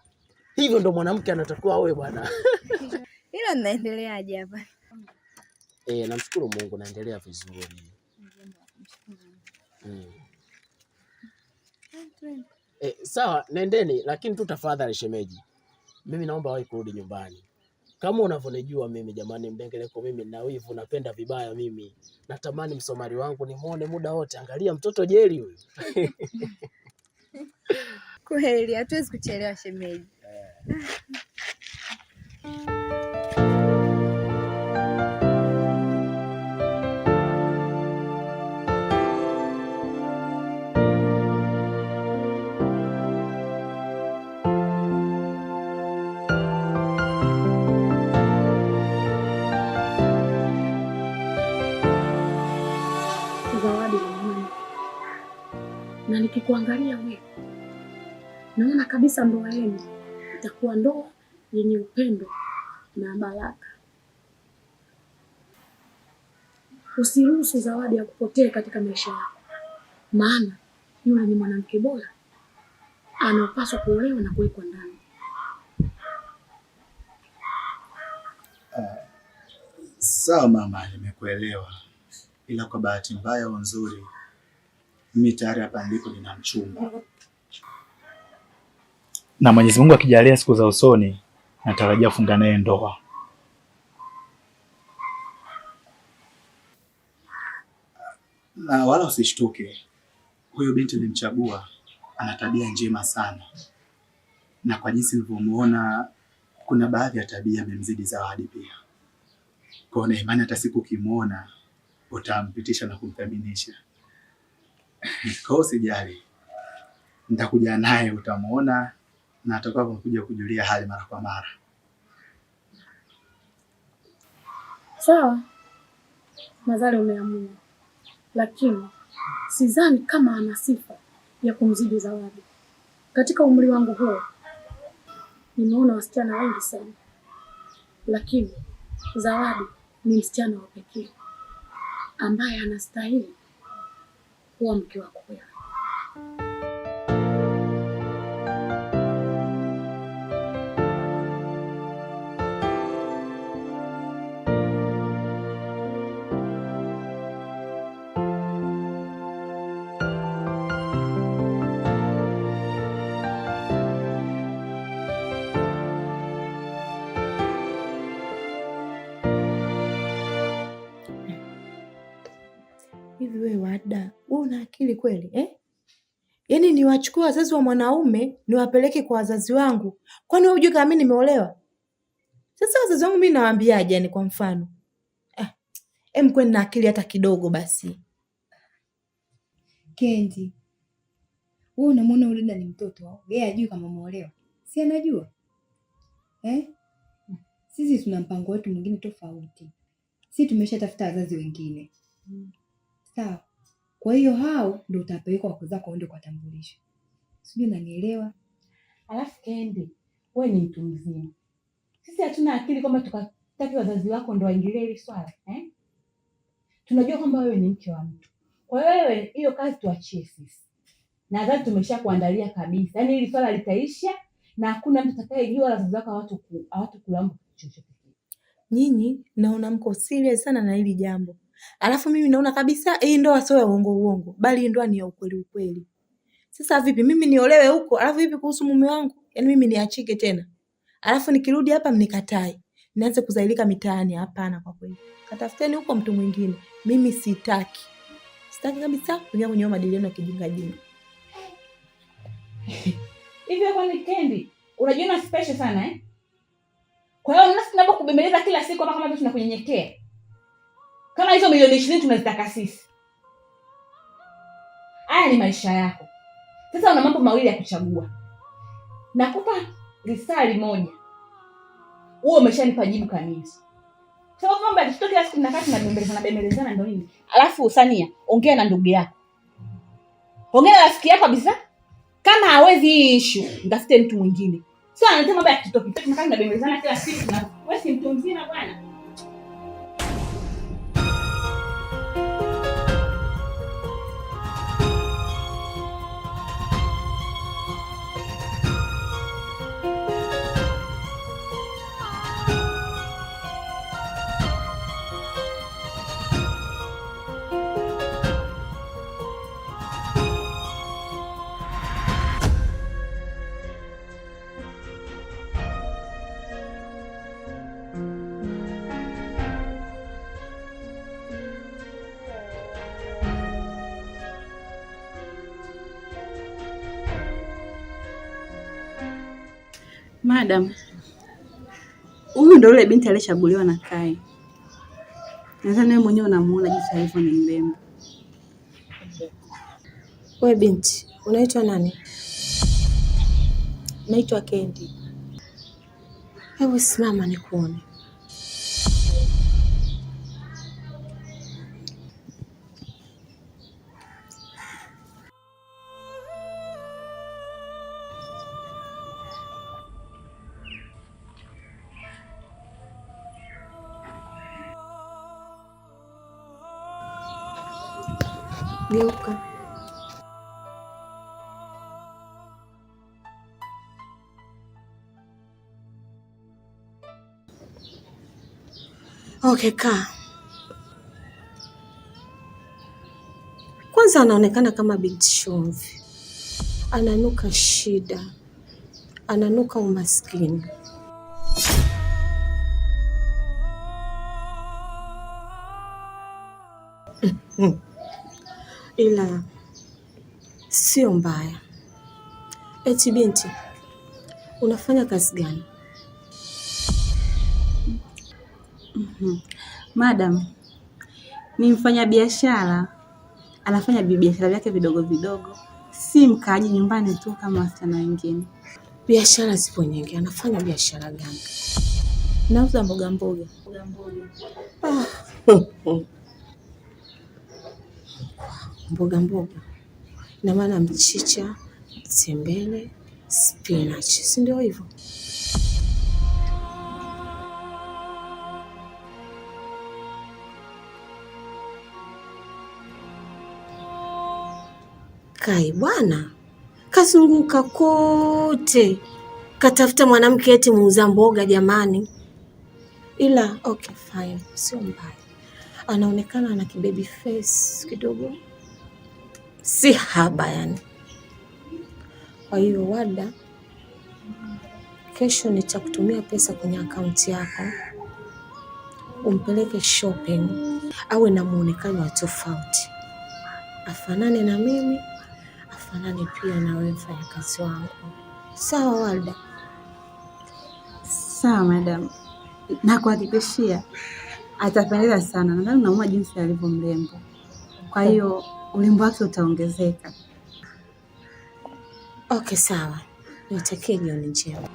Hivyo ndo mwanamke anatakiwa awe bwana. Hilo naendeleaje hapa? Namshukuru Mungu naendelea vizuri. Sawa, nendeni lakini tu tafadhali shemeji. Mimi naomba wahi kurudi nyumbani. Kama unavyonijua mimi jamani, mdengeleko mimi na wivu, napenda vibaya mimi. Natamani msomali wangu nimuone muda wote. Angalia mtoto jeli huyu. Kweli, hatuwezi kuchelewa shemeji. Zawadi mwanangu. Na nikikuangalia wewe, naona kabisa ndoa yenu itakuwa ndoa yenye upendo na baraka. Usiruhusu Zawadi ya kupotee katika maisha yako, maana yule ni mwanamke bora anapaswa kuolewa na kuwekwa ndani. Sawa mama, nimekuelewa. Ila kwa bahati mbaya au nzuri, mimi tayari hapa nilipo nina mchumba. Na Mwenyezi Mungu akijalia siku za usoni, natarajia kufunga naye ndoa. Na wala usishtuke. Huyo binti nilimchagua, ana tabia njema sana. Na kwa jinsi nilivyomuona, kuna baadhi ya tabia amemzidi Zawadi pia. Kwa hiyo imani hata siku ukimuona utampitisha na kumthaminisha. Kwa hiyo usijali. Nitakuja naye utamuona na atakuwa kuja kujulia hali mara kwa mara. Sawa. Nadhani umeamua. Lakini sidhani kama ana sifa ya kumzidi Zawadi. Katika umri wangu huo nimeona wasichana wengi sana. Lakini Zawadi ni msichana wa pekee ambaye anastahili kuwa mke wako wewe. Hivi wewe Wada, wewe una akili kweli eh? Yaani niwachukue wazazi wa mwanaume niwapeleke kwa wazazi wangu. Kwani wewe hujui kama mimi nimeolewa? Sasa wazazi wangu mimi nawaambiaje yani kwa mfano? Kweni na akili hata kidogo basi. Kendi, wewe unamwona yule dada ni mtoto au? Yeye ajui kama umeolewa? Si anajua? Sisi tuna mpango wetu mwingine tofauti. Sisi tumeshatafuta wazazi wengine. Sawa. Kwa hiyo hao ndio utapelekwa wako zako waende kwa tambulisho. Sijui unanielewa? Alafu Kendi, wewe ni mtu mzima. Sisi hatuna akili kwamba tukataki wazazi wako ndio waingilie hili swala, Tunajua kwamba wewe ni mke wa mtu. Kwa hiyo wewe hiyo kazi tuachie sisi. Nadhani tumeshakuandalia kabisa. Yaani hili swala litaisha na hakuna mtu atakayejua wazazi wako hawatakulamba chochote. Nyinyi naona mko serious sana na hili jambo. Alafu mimi naona kabisa hii ndoa sio ya uongo, bali ndoa ni ya ukweli. Sasa vipi mimi niolewe huko? Alafu vipi kuhusu mume wangu? Yaani mimi niachike tena. Alafu nikirudi hapa mnikatae. Nianze kuzailika mitaani? Hapana kwa kweli. Katafuteni huko mtu mwingine. Mimi sitaki. Sitaki kabisa kuingia kwenye madiliano ya kijinga jinga. Hivyo kwa Kendi, unajiona special sana Kwa hiyo nasi tunapokubembeleza kila siku kama vile tunakunyenyekea. Kama hizo milioni 20 tunazitaka sisi. Haya ni maisha yako. Sasa una mambo mawili ya kuchagua. Nakupa risali moja. Wewe umeshanipa jibu kamili. Sababu mambo ya kila siku tunakaa tunabembelezana ndio nini? Alafu Sania, ongea na ndugu yako. Ongea na rafiki yako kabisa. Kama hawezi hii issue, ndafute mtu mwingine. Sasa anasema mambo ya kitoki. Tunakaa tunabembelezana kila siku na wewe si mtu mzima bwana. Madam, huyu ndio yule binti aliyechaguliwa na Kai. Nadhani wewe mwenyewe unamuona jinsi alivyo ni mrembo. Wewe binti, unaitwa nani? Naitwa Kendi. Hebu simama nikuone. Geuka. Okay, kaa. Kwanza anaonekana kama binti chumvi. Ananuka shida. Ananuka umaskini. Ila sio mbaya. Eti binti, unafanya kazi gani? Madam, ni mfanya biashara. Anafanya biashara vyake vidogo vidogo. Si mkaaji nyumbani tu kama wasichana wengine. Biashara zipo nyingi. Anafanya biashara gani? Nauza mboga. Mboga. Na maana mchicha, tembele, spinach. Si ndio hivyo? Kai bwana, kazunguka kote. Katafuta mwanamke eti muuza mboga jamani. Ila okay fine, sio mbaya. Anaonekana ana kibaby face kidogo. Si haba yani. Kwa hiyo Wada, kesho nitakutumia pesa kwenye akaunti yako. Umpeleke shopping. Awe na muonekano wa tofauti. Afanane na mimi, afanane pia na wewe mfanyakazi wangu. Sawa Wada? Sawa madam. Nakuhakikishia Atapendeza sana. Nadhani unaona jinsi alivyo mrembo, kwa hiyo urembo wake utaongezeka. Okay, sawa. Nitakie jioni njema.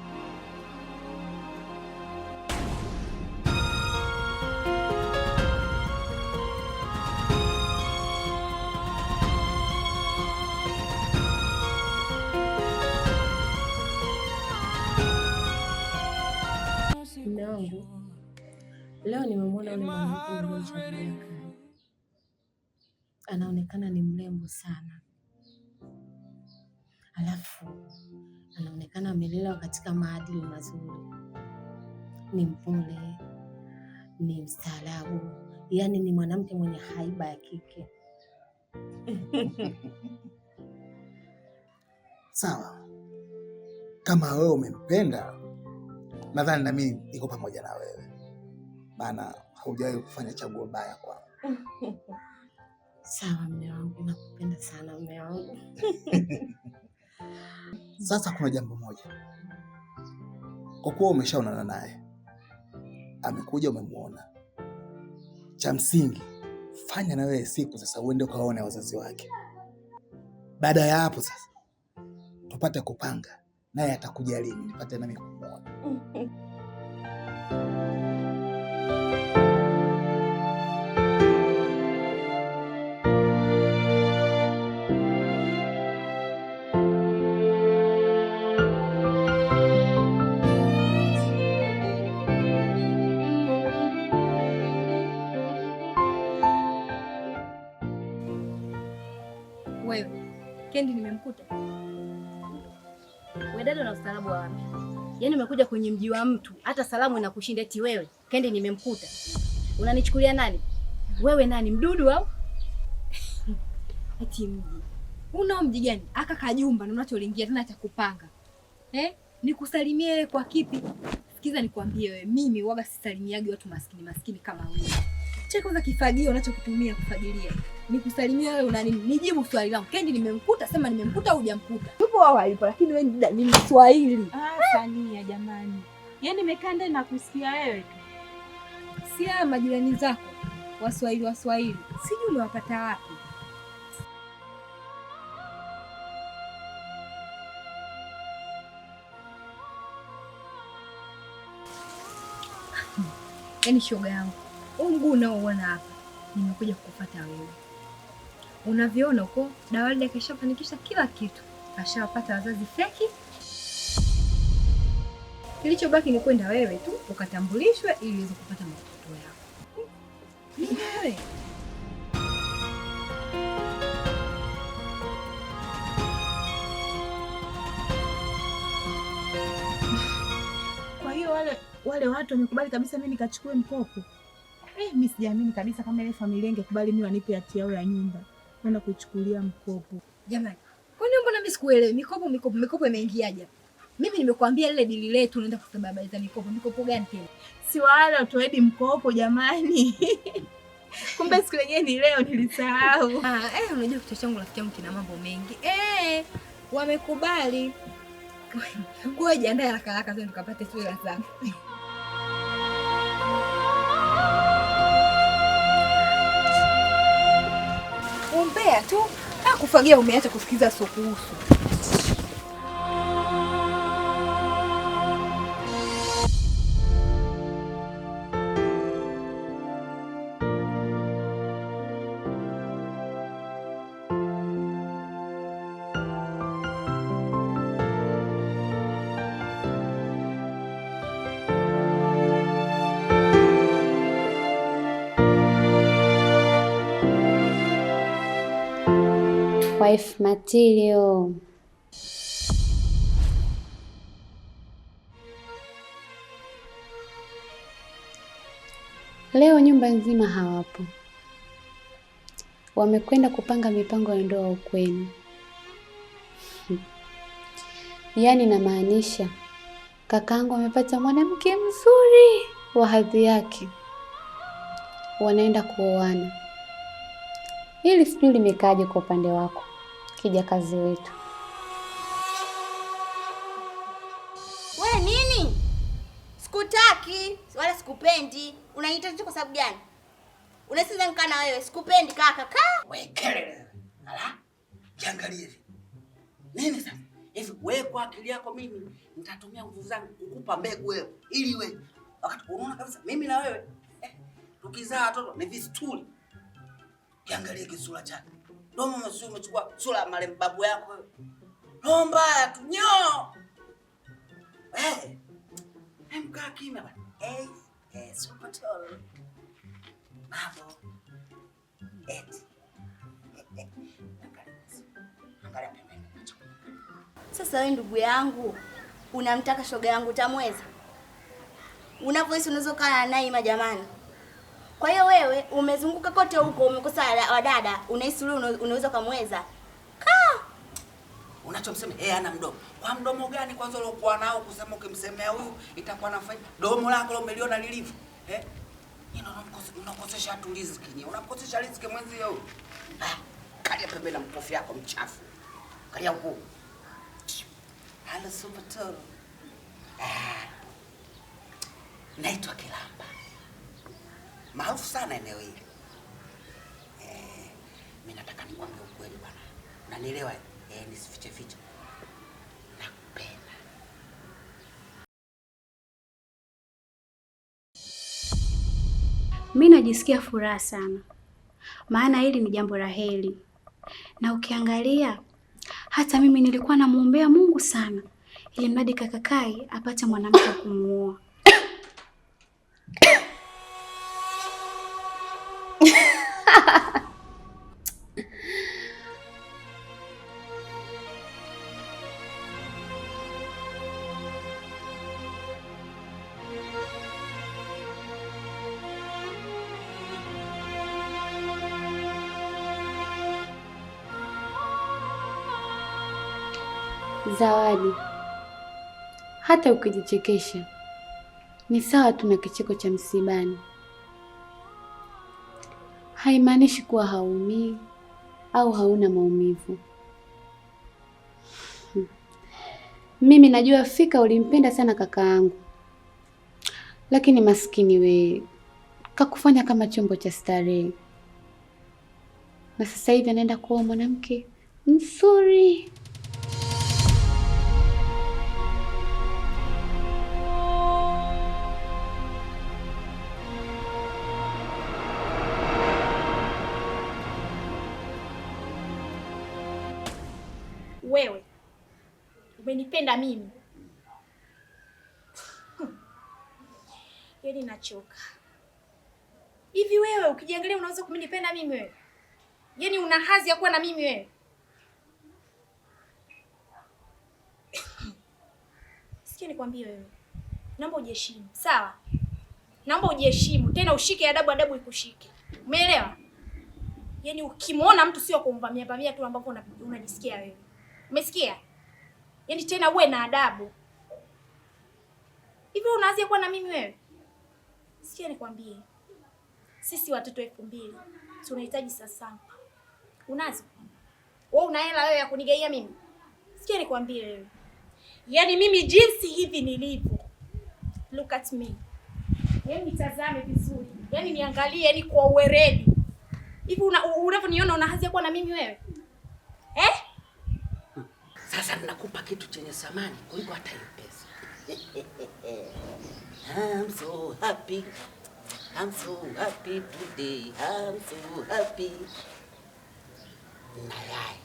Leo nimemwona yule mwanamke mmoja, anaonekana ni mrembo sana, alafu anaonekana amelelewa katika maadili mazuri, ni mpole, ni mstaarabu, yaani ni mwanamke mwenye haiba ya kike. Sawa, kama wewe umempenda, nadhani na mimi niko pamoja na wewe, maana haujawahi kufanya chaguo baya kwangu. Sawa mume wangu, nakupenda sana mume wangu. Sasa kuna jambo moja, kwa kuwa umeshaonana naye, amekuja umemuona, cha msingi fanya na wewe siku sasa uende ukaone wazazi wake. Baada ya hapo sasa tupate kupanga naye atakuja lini nipate nami kumuona. Wewe Kendi nimemkuta. Wewe dada na ustaarabu wa wapi? Yaani umekuja kwenye mji wa mtu, hata salamu inakushinda eti wewe. Kendi nimemkuta. Unanichukulia nani? Wewe nani, mdudu au? Eti mji. Una mji gani? Aka kajumba na unacholingia tena cha kupanga. Nikusalimie wewe kwa kipi? Sikiza nikwambie wewe, mimi huaga sisalimiagi watu maskini kama wewe. Cheko za kifagio unachokitumia kufagilia. Nikusalimia wewe una nini? Nijibu swali langu. Kendi nimemkuta, sema nimemkuta au hujamkuta? Yupo wao hayupo, lakini wewe ni Mswahili. Sania jamani. Yaani nimekaa ndani na kusikia wewe tu. Si haya majirani zako Waswahili. Sijui umewapata wapi. Yaani shoga yangu, huu mguu unaouona hapa, nimekuja kukufuata wewe. Unavyoona huko, Dawalda kashafanikisha kila kitu. Kashawapata wazazi feki. Kilichobaki ni kwenda wewe tu ukatambulishwe ili uweze kupata mtoto yako. Ni wewe. Kwa hiyo wale watu wamekubali kabisa mimi nikachukue mkopo. Mimi sijaamini kabisa kama ile familia ingekubali mimi wanipe hati yao ya nyumba kwenda kuchukulia mkopo. Jamani, kwani mbona mimi sikuelewi? Mikopo imeingiaje? Mimi nimekuambia lile dili letu unaenda kusababisha mikopo. Mikopo gani tena? Si wale utoedi mkopo jamani. Kumbe siku yenyewe ni leo nilisahau. Unajua kichwa changu rafiki yangu kina mambo mengi. Wamekubali. Ngoja jiandae haraka sasa tukapate sura zangu. Umbea tu. Kufagia umeacha kusikiza sokuhusu. Wife material. Leo nyumba nzima hawapo. Wamekwenda kupanga mipango ya ndoa ukweni. Yaani namaanisha kakaangu amepata mwanamke mzuri wa hadhi yake. Wanaenda kuoana. Hili sijui limekaaje kwa upande wako, kijakazi wetu. We nini? Sikutaki, wala sikupendi. Unanihitaji tu kwa sababu gani? Unasiza nikaa na wewe, sikupendi kaka. Wewe kelele. Ala? Jiangalie hivi. Nini sasa? Hivi wewe kwa akili yako mimi nitatumia nguvu zangu kukupa mbegu wewe ili wewe wakati unaona kabisa mimi na wewe tukizaa watoto ni vistuli. Jiangalie kisura chake. Domo msio umechukua sura ya marehemu babu yako wewe. Romba tu nyo. Mkaa kimya bwana. Super tall. Mambo. Angalia pembeni. Sasa wewe ndugu yangu, unamtaka shoga yangu utamweza? Unavyohisi unaweza kaa naye majamani. Kwa hiyo wewe umezunguka kote huko umekosa wadada, unahisi wewe unaweza kumweza? Unachomsema ana mdomo. Kwa mdomo gani kwanza uliokuwa nao kusema ukimsemea huyu itakuwa na faida? Domo lako umeliona lilivyo? Unakosesha tu riziki. Unakosesha riziki mwenzi huyu. Kalia pembeni na mkofi yako mchafu. Kalia huko. Hala super tall. Naitwa Kilamba. Maarufu sana eneo hili. Mimi nataka nikwambie ukweli bwana. Unanielewa? Nisifiche fiche. Nakupenda. Mimi najisikia furaha sana. Maana hili ni jambo la heri. Na ukiangalia hata mimi nilikuwa namuombea Mungu sana ili mradi kaka Kai apate mwanamke wa kumuoa. Zawadi, hata ukijichekesha ni sawa tu na kicheko cha msibani. Haimaanishi kuwa haumii au hauna maumivu. Mimi najua fika ulimpenda sana kaka yangu, lakini maskini we kakufanya kama chombo cha starehe, na sasa hivi anaenda kuoa mwanamke mzuri. Wewe umenipenda mimi? Yaani nachoka. Hivi wewe ukijiangalia unaweza kunipenda mimi wewe? Yaani una hazi ya kuwa na mimi wewe? Sikia nikwambie wewe. Naomba ujiheshimu, sawa? Naomba ujiheshimu, tena ushike adabu ikushike. Umeelewa? Yaani ukimwona mtu sio kumvamia tu ambapo unajisikia wewe. Umesikia? Yaani tena uwe na adabu. Hivi unaanza kuwa na mimi wewe? Sikia nikwambie. Sisi watoto 2000 tunahitaji sasa. Unazo? Wewe una hela wewe ya kunigaia mimi? Sikia nikwambie wewe. Yaani mimi jinsi hivi nilivyo. Look at me. Yaani nitazame vizuri. Yaani niangalie yaani kwa uweredi. Hivi unavyoniona una hazi ya kuwa na mimi wewe? Sasa ninakupa kitu chenye thamani kuliko hata hiyo pesa. I'm so happy. I'm so happy today. I'm so happy. Nayai.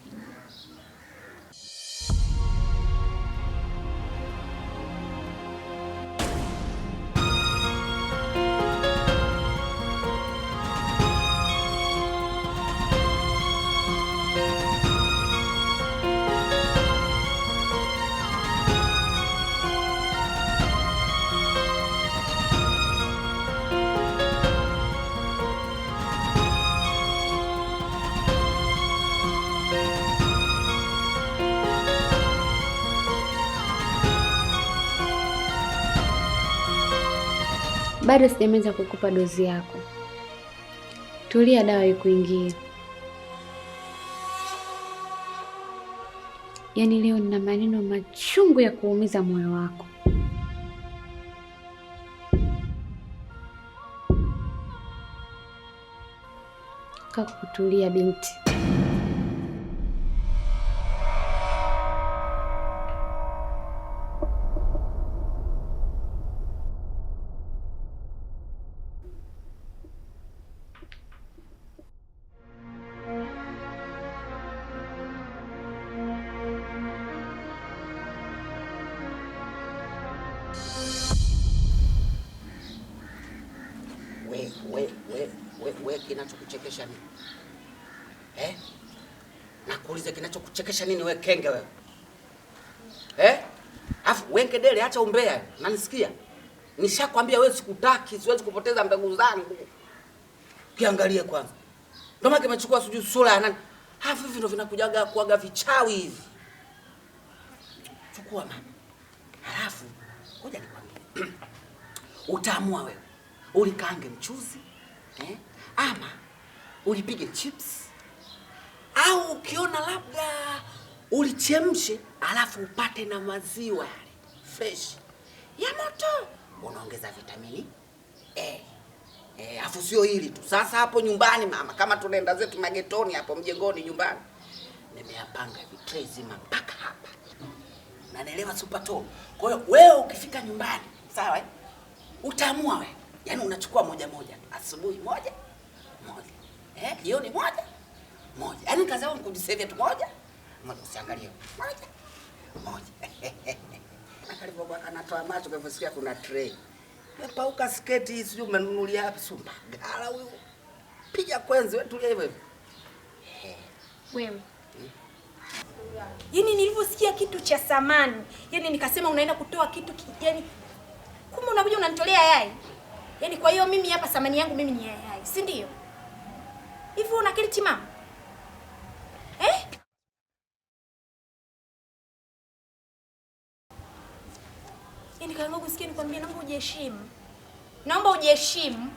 Bado sijamaliza kukupa dozi yako. Tulia dawa ikuingie. Yaani leo nina maneno machungu ya kuumiza moyo wako. kaa kutulia binti. We kinachokuchekesha nini? Nakuuliza kinachokuchekesha nini we kenge wewe? Afu wenge dele, acha umbea. Unanisikia? Nishakwambia wewe sikutaki, siwezi kupoteza mbegu zangu. Kiangalie kwanza. Ndio maana kimechukua sijui sura ya nani. Afu hivi ndio vinakujaga kuaga vichawi hivi. Chukua mama. Halafu ngoja nikwambie. Utaamua wewe. Ulikaange mchuzi, ama ulipige chips, au ukiona labda ulichemshe alafu upate na maziwa yale fresh ya moto, unaongeza vitamini afu sio hili tu. Sasa hapo nyumbani mama, kama tunaenda zetu magetoni hapo mjengoni nyumbani, nimeyapanga hivi tray zima mpaka hapa. Na naelewa super top. Kwa hiyo wewe ukifika nyumbani, sawa utaamua wewe. Yaani unachukua moja moja. Asubuhi moja. Jioni moja. Yaani kazi yangu kujisevia tu moja. Usiangalie. Moja. Akalipo bwana anatoa macho kwa kusikia kuna tray. Pauka sketi hii sijui umenunulia wapi sumba. Gala huyo. Piga kwenzi wewe tulia hivyo hivyo. Wewe. Yaani nilivyosikia kitu cha samani, yaani nikasema unaenda kutoa kitu yaani kumbe unakuja unanitolea yai. Yaani kwa hiyo mimi hapa samani yangu mimi ni yai, si ndio? Hivi una akili timamu? Yaani kama usikie nikwambie naomba ujiheshimu. Naomba ujiheshimu.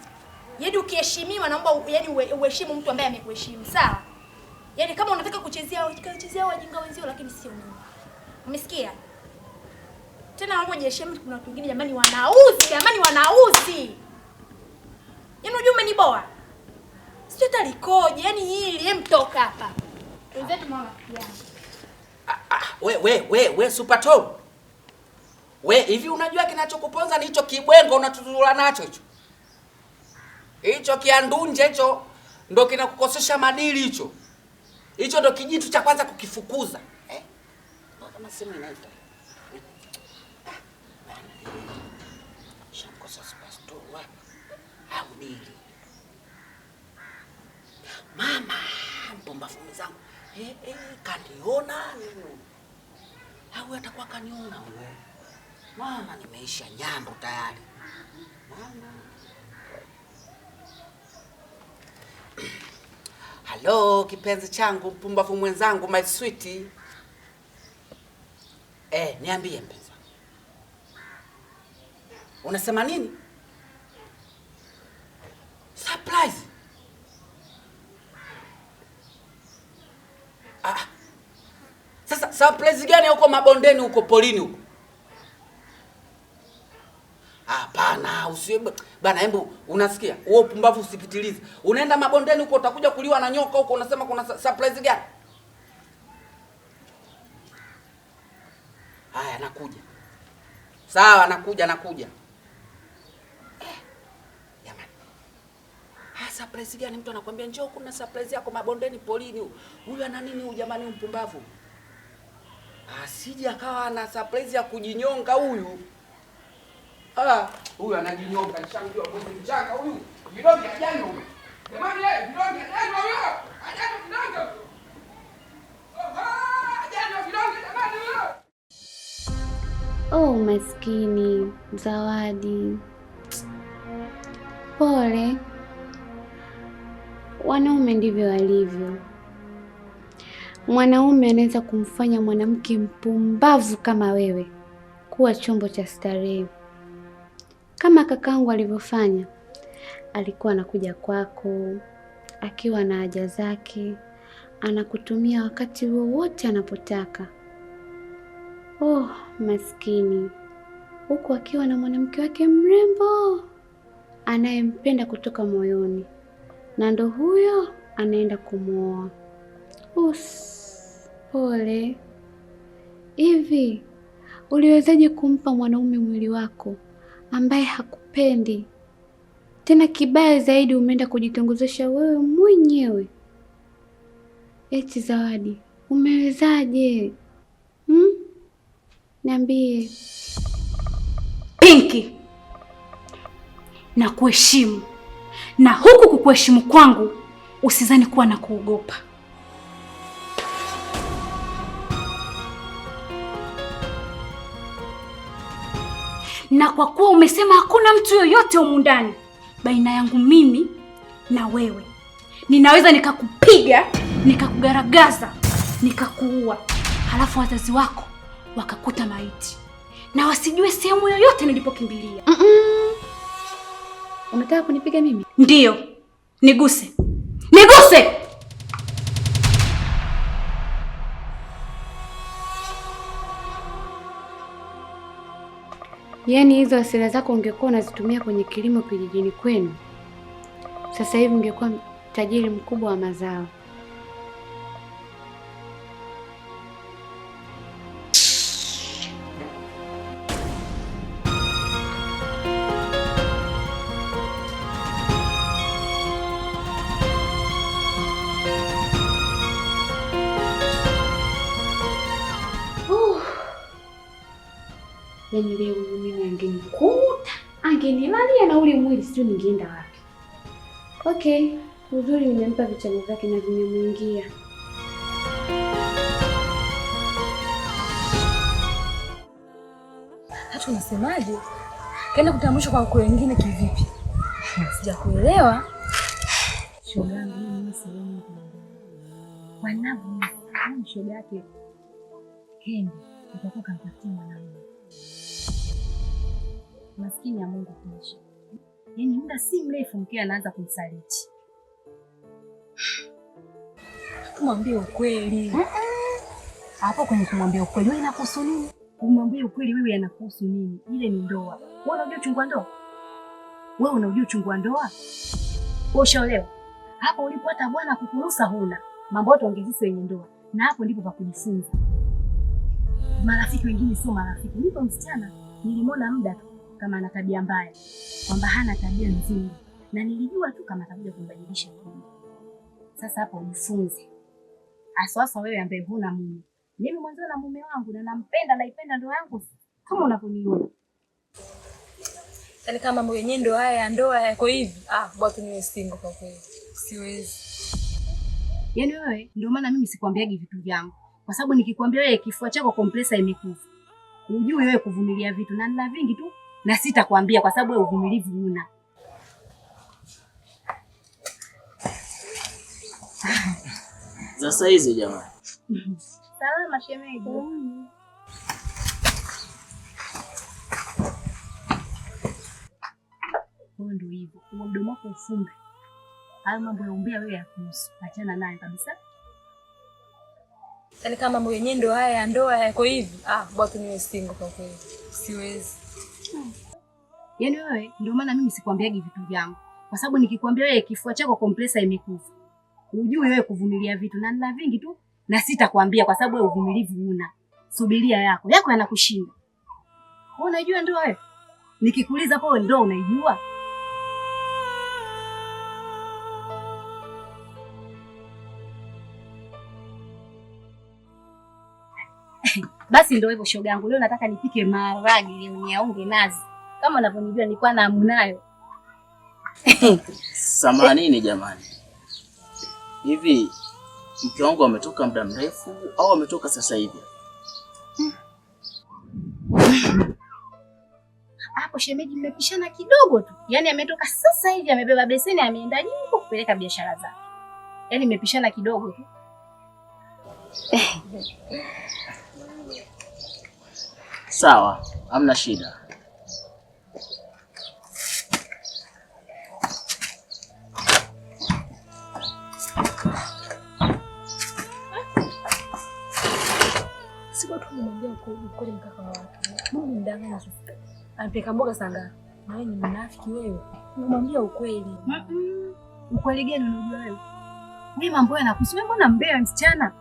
Yaani ukiheshimiwa naomba yaani uheshimu mtu ambaye amekuheshimu, sawa? Yaani kama unataka kuchezea wajinga wenzio lakini sio mimi. Umesikia? Tena naomba ujiheshimu, kuna watu wengine jamani wanauzi. Yaani unajua umeniboa. Sio hata likoje, yaani hili mtoka hapa. Wenzetu mama. We super top. We hivi unajua kinachokuponza ni hicho kibwengo unatuzula nacho hicho. Hicho kiandunje hicho ndo kinakukosesha madili hicho. Hicho ndo kijitu cha kwanza kukifukuza. Kama simu inaita. Shamkosa spasto wapi? Haudili. Mama, mpumbavu mzangu. Kaniona nini? Au atakuwa kaniona wewe. Mama, nimeisha nyambo tayari. Mama. Hello, kipenzi changu, mpumbavu mwenzangu, my sweetie. Niambie mpenzi. Unasema nini? Surprise. Sasa surprise gani huko mabondeni huko polini huko? Hapana, usiwe bana, hebu unasikia? Wewe upumbavu usipitilize. Unaenda mabondeni huko utakuja kuliwa na nyoka huko, unasema kuna surprise gani? Haya, nakuja. Sawa, nakuja. Jamani. Surprise gani? Mtu anakuambia njoo kuna surprise yako mabondeni polini. Huyu ana nini huyu jamani mpumbavu? Asije akawa na surprise ya kujinyonga huyu. Huyu anajinyonga, nishamjua mwezi mchanga huyu. Vidonge ajano huyu. Jamani vidonge ajano huyu. Ajano vidonge. Ajano vidonge jamani huyu. Oh, maskini Zawadi. Pole. Wanaume ndivyo walivyo. Mwanaume anaweza kumfanya mwanamke mpumbavu kama wewe kuwa chombo cha starehe. Kama kakangu alivyofanya, alikuwa anakuja kwako akiwa na haja zake, anakutumia wakati wowote anapotaka. Oh, maskini. Huku akiwa na mwanamke wake mrembo anayempenda kutoka moyoni. Na ndo huyo anaenda kumwoa. Pole. Hivi uliwezaje kumpa mwanaume mwili wako ambaye hakupendi? Tena kibaya zaidi, umeenda kujitongozesha wewe mwenyewe. Eti Zawadi, umewezaje? Niambie. Pinki, na kuheshimu, na huku kukuheshimu kwangu usizani kuwa na kuogopa. Na kwa kuwa umesema hakuna mtu yoyote humu ndani baina yangu mimi na wewe, ninaweza nikakupiga, nikakugaragaza, nikakuua, halafu wazazi wako wakakuta maiti na wasijue sehemu yoyote nilipokimbilia. Unataka kunipiga mimi? Ndiyo. Niguse. Niguse! Yaani hizo hasira zako ungekuwa unazitumia kwenye kilimo kijijini kwenu, sasa hivi ungekuwa tajiri mkubwa wa mazao. Yaani leo mimi angenikuta, angenilalia na ule mwili sio ningeenda wapi. Okay, uzuri nimempa vichana vyake na vimemwingia. Hata unasemaje? Kaenda kutambulishwa kwa wakwe wengine kivipi? Sijakuelewa. Shoga yangu mimi sehemu wanavyo shoga yake Kendi utakuwa kampatia mwanaume. Maskini ya Mungu kuishi. Yaani muda si mrefu mke anaanza kumsaliti. Tumwambie ukweli. Hapo kwenye kumwambia ukweli wewe inakuhusu nini? Umwambie ukweli wewe yanakuhusu nini? Ile ni ndoa. Wewe unajua uchungu wa ndoa? Wewe unajua uchungu wa ndoa? Wewe ushaolewa? Hapo ulipo hata bwana kukuruhusa huna. Mambo yote ongezisi wenye ndoa. Na hapo ndipo pa kujifunza. Marafiki wengine sio marafiki. Nipo msichana nilimwona muda tu kama ana tabia mbaya, kwamba hana tabia nzuri, na nilijua tu kama atakuja kumbadilisha mume. Sasa hapo ujifunze. Aswasa wewe ambaye huna mume. Mimi mwanzo na mume wangu na nampenda, naipenda ndoa yangu kama unavyoniona. Yaani kama mambo yenyewe ndo haya ndoa yako hivi, bwana niwe single kwa kweli. Siwezi. Yaani wewe ndio maana mimi sikwambiagi vitu vyangu. Kwa sababu nikikwambia wewe kifua chako compressor imekufa. Unjue wewe kuvumilia vitu na nina vingi tu na sitakwambia kwa sababu wewe uvumilivu huna. Sasa hizi jamani. Salama shemeji. Wewe ndio hivyo. Huo mdomo wako ufumbe. Hayo mambo ya umbea wewe yakuhusu. Achana naye kabisa. Yaani kama mambo yenyewe ndo haya ndoa yako hivi, bwana niwe single kwa kweli. Siwezi. Yaani wewe ndio maana mimi sikwambiagi vitu vyangu. Kwa sababu nikikwambia wewe kifua chako compressor imekufa. Unjue wewe kuvumilia vitu na nina vingi tu na sitakwambia kwa sababu wewe uvumilivu huna. Subiria yako. Yako yanakushinda. Wewe unajua ndoa wewe? Nikikuuliza hapo wewe ndoa unaijua? Basi ndio hivyo shoga yangu. Leo nataka nipike maharage leo niaunge nazi. Kama unavyonijua nilikuwa na hamu nayo. Samanini jamani. Hivi mke wangu ametoka muda mrefu au ametoka sasa hivi? Hapo shemeji mmepishana kidogo tu. Yaani ametoka sasa hivi amebeba beseni ameenda juu kupeleka biashara zake. Yaani mmepishana kidogo tu. Sawa, hamna shida. Siko tu kumwambia ukweli mkaka wa watu. Mungu mdanganya sasa. Anapeka mboga sanga. Na wewe ni mnafiki wewe. Unamwambia ukweli. Ukweli gani unajua wewe? Mimi mambo yanakuhusu wewe, mbona mbea msichana?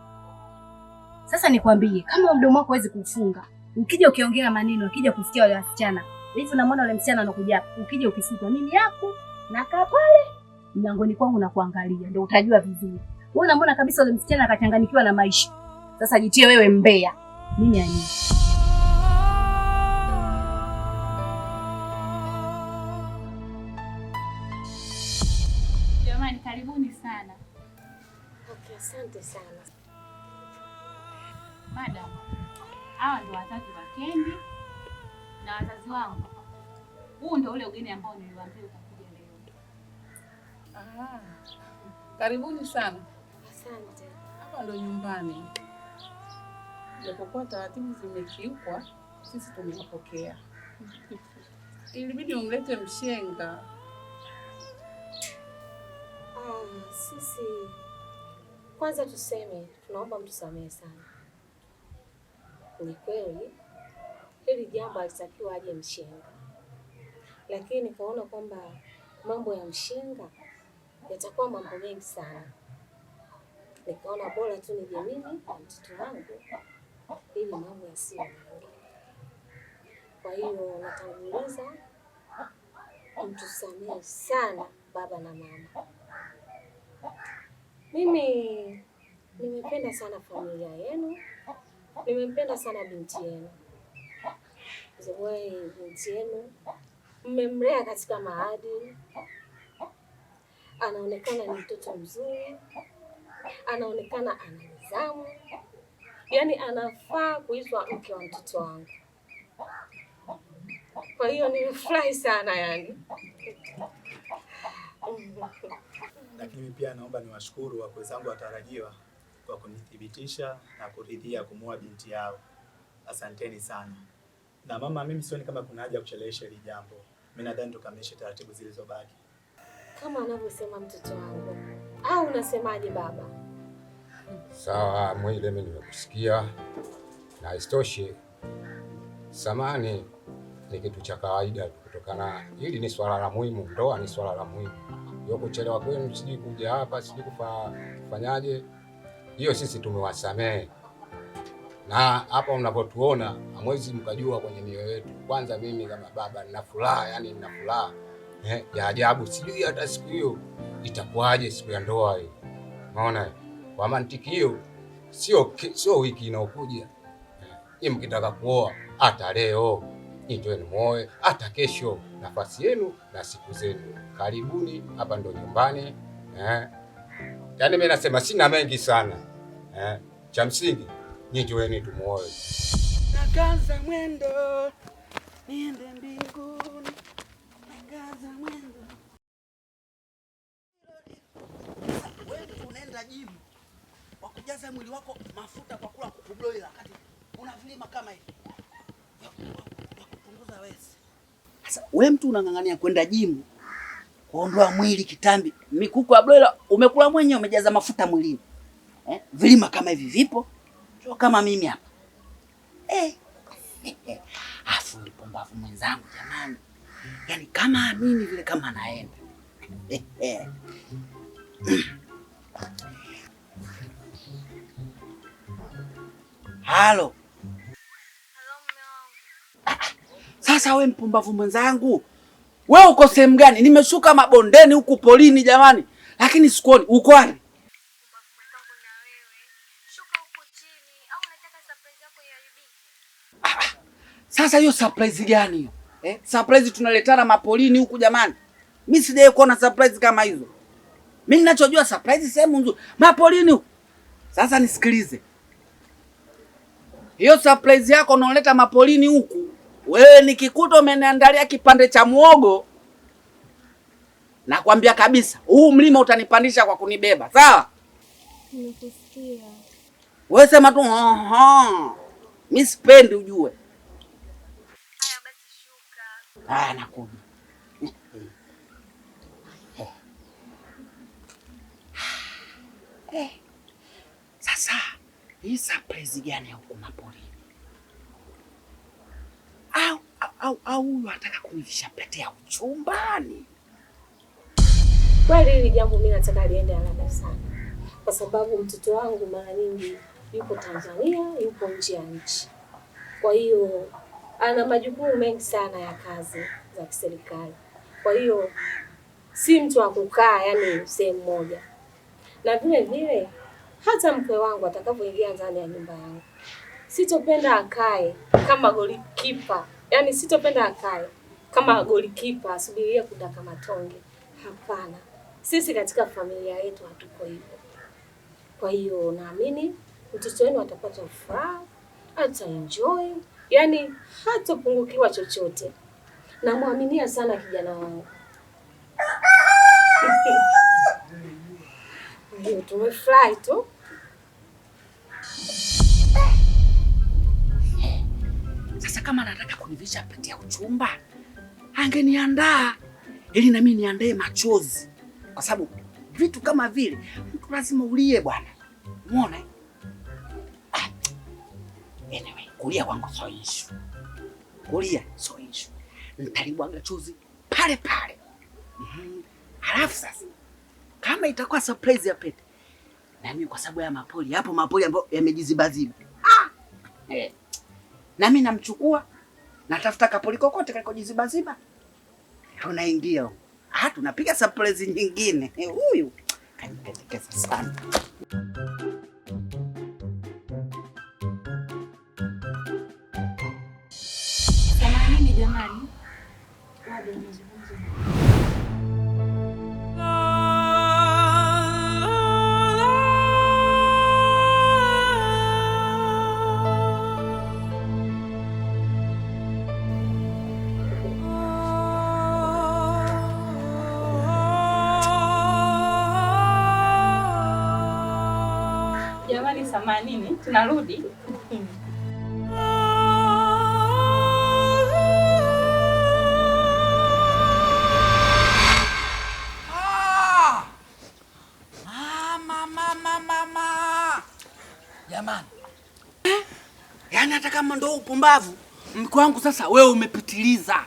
Sasa nikwambie, kama mdomo wako hawezi kufunga, ukija ukiongea maneno, ukija kusikia wale wasichana. Hivi unamwona wale msichana anakuja hapa, ukija ukisita mimi yako nakaa pale mlangoni kwangu na kuangalia, ndio utajua vizuri. Wewe unamwona kabisa wale msichana akachanganyikiwa na maisha. Sasa jitie wewe mbea. Mimi ani. Jamani, karibuni sana. Okay, asante sana. Madam, hawa ndio wazazi wa Kendi na wazazi wangu. Huu ndio ule ugeni ambao niliwaambia utakuja leo. Karibuni sana. Asante. Hapa ndo nyumbani. Japokuwa taratibu zimekiukwa, sisi tumewapokea. Ilibidi umlete mshenga. Sisi kwanza tuseme tunaomba mtusamehe sana. Ni kweli hili jambo alitakiwa aje mshenga, lakini nikaona kwamba mambo ya mshenga yatakuwa mambo mengi sana. Nikaona bora tu nije mimi na mtoto wangu ili mambo yasiwe mengi. Kwa hiyo natanguliza mtusamehe sana baba na mama. Mimi nimependa sana familia yenu, nimempenda sana binti yenu. Zewe binti yenu mmemlea katika maadili, anaonekana ni mtoto mzuri, anaonekana ana nidhamu, yaani anafaa kuitwa mke wa mtoto wangu. Kwa hiyo nimefurahi sana yani. Lakini pia naomba niwashukuru wakwe zangu watarajiwa kwa kunithibitisha na kuridhia kumuoa binti yao. Asanteni sana. Na mama, mimi sioni kama kuna haja ya kuchelewesha hili jambo. Mimi nadhani tukamilishe taratibu zilizobaki. Kama anavyosema mtoto wangu. Au unasemaje baba? Sawa, Mwile, mimi nimekusikia. Na isitoshe, samani ni kitu cha kawaida kutokana, hili ni swala la muhimu, ndoa ni swala la muhimu. Hiyo kuchelewa kwenu, siji kuja hapa, siji kufanyaje, hiyo sisi tumewasamehe. Na hapa mnapotuona hamwezi mkajua kwenye mioyo yetu. Kwanza mimi kama baba nina furaha, yani nina furaha ya ajabu. Sijui hata siku hiyo itakuwaje, siku ya ndoa hiyo. Unaona? Kwa mantiki hiyo sio wiki inayokuja. Ni mkitaka kuoa hata leo nitoeni muoe, hata kesho, nafasi yenu na siku zenu. Karibuni, hapa ndo nyumbani. Yaani mimi nasema sina mengi sana. Cha msingi nitoeni tumuoe. Nakaza mwendo niende mbinguni. Nakaza mwendo. Wewe unaenda jimu wakujaza mwili wako mafuta kwa kula kubloila wakati una vilima kama hivi. Kupunguza wezi. Sasa wewe mtu unang'ang'ania kwenda jimu kuondoa mwili kitambi. Mikuku ya broiler umekula mwenyewe, umejaza mafuta mwilini. Vilima kama hivi vipo. Sio kama mimi hapa. Afu nipombavu mwenzangu jamani. Yaani kama mimi vile kama naenda. Halo. Sasa we mpumbavu mwenzangu, wewe uko sehemu gani? Nimeshuka mabondeni huku polini jamani, lakini sikuoni. Uko wapi? Sasa hiyo surprise gani hiyo? Surprise tunaletana mapolini huku jamani. Mimi sijawahi kuona surprise kama hizo. Mimi ninachojua surprise sehemu nzuri mapolini huku. Sasa nisikilize. Hiyo surprise yako unaoleta mapolini huku, wewe nikikuta umeniandalia kipande cha muogo, nakwambia kabisa, huu mlima utanipandisha kwa kunibeba, sawa? Nimekusikia. Wewe sema tu mimi sipendi ujue. Haya basi shuka. Haya nakuja. Sasa hii surprise gani huko mapolini? Au unataka kunivisha pete ya uchumbani? Kweli hili jambo mimi nataka liende haraka sana. kwa sababu mtoto wangu mara nyingi yupo Tanzania, yupo nje ya nchi. Kwa hiyo ana majukumu mengi sana ya kazi za kiserikali. Kwa hiyo si mtu wa kukaa yani sehemu moja. Na vile vile hata mke wangu atakapoingia ndani ya nyumba yangu, sitopenda akae kama golikipa. Yaani sitopenda akae kama golikipa asubiria kudaka matonge. Hapana. Sisi katika familia yetu hatuko hivyo. Kwa hiyo naamini mtoto wenu atapata furaha, ataenjoy, yaani hatapungukiwa chochote. Namuaminia sana kijana wangu. Ndio tumefurahi tu. Sasa kama anataka kunivisha pete ya uchumba, angeniandaa ili na mimi niandae machozi. Kwa sababu vitu kama vile mtu lazima ulie bwana. Umeona? Anyway, kulia kwangu sio issue. Kulia sio issue. Nitalibwaga chozi pale pale. Halafu sasa kama itakuwa surprise ya pete, na mimi kwa sababu ya mapoli, hapo mapoli ambayo yamejizibaziba. Na mimi namchukua, natafuta kapoli kokote kalikojizibaziba. Tunaingia. Tunapiga surprise nyingine. Huyu kanipendekeza sana. Samahani jamani. Bado nazungumza. Jamani, samanini, tunarudi. Mama. Jamani. Yaani hata kama ndo upumbavu, mke wangu sasa wewe umepitiliza.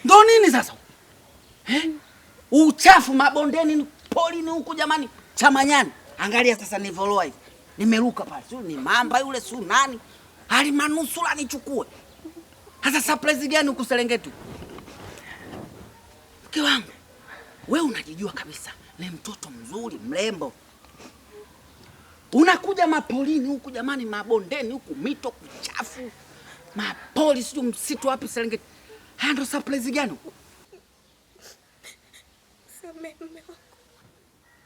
Ndo nini sasa? Uchafu mabondeni, polini huku jamani, Chamanyani. Angalia sasa nivoloa hivi. Nimeruka pale. Sio ni mamba yule, sio nani? Hali manusura nichukue. Sasa surprise gani huku Serengeti? Mke wangu, wewe unajijua kabisa ni mtoto mzuri, mrembo. Unakuja mapolini huku jamani, mabondeni huku, mito kuchafu. Mapoli sio msitu wapi Serengeti. Haya ndo surprise gani huku? Samehe mume wangu.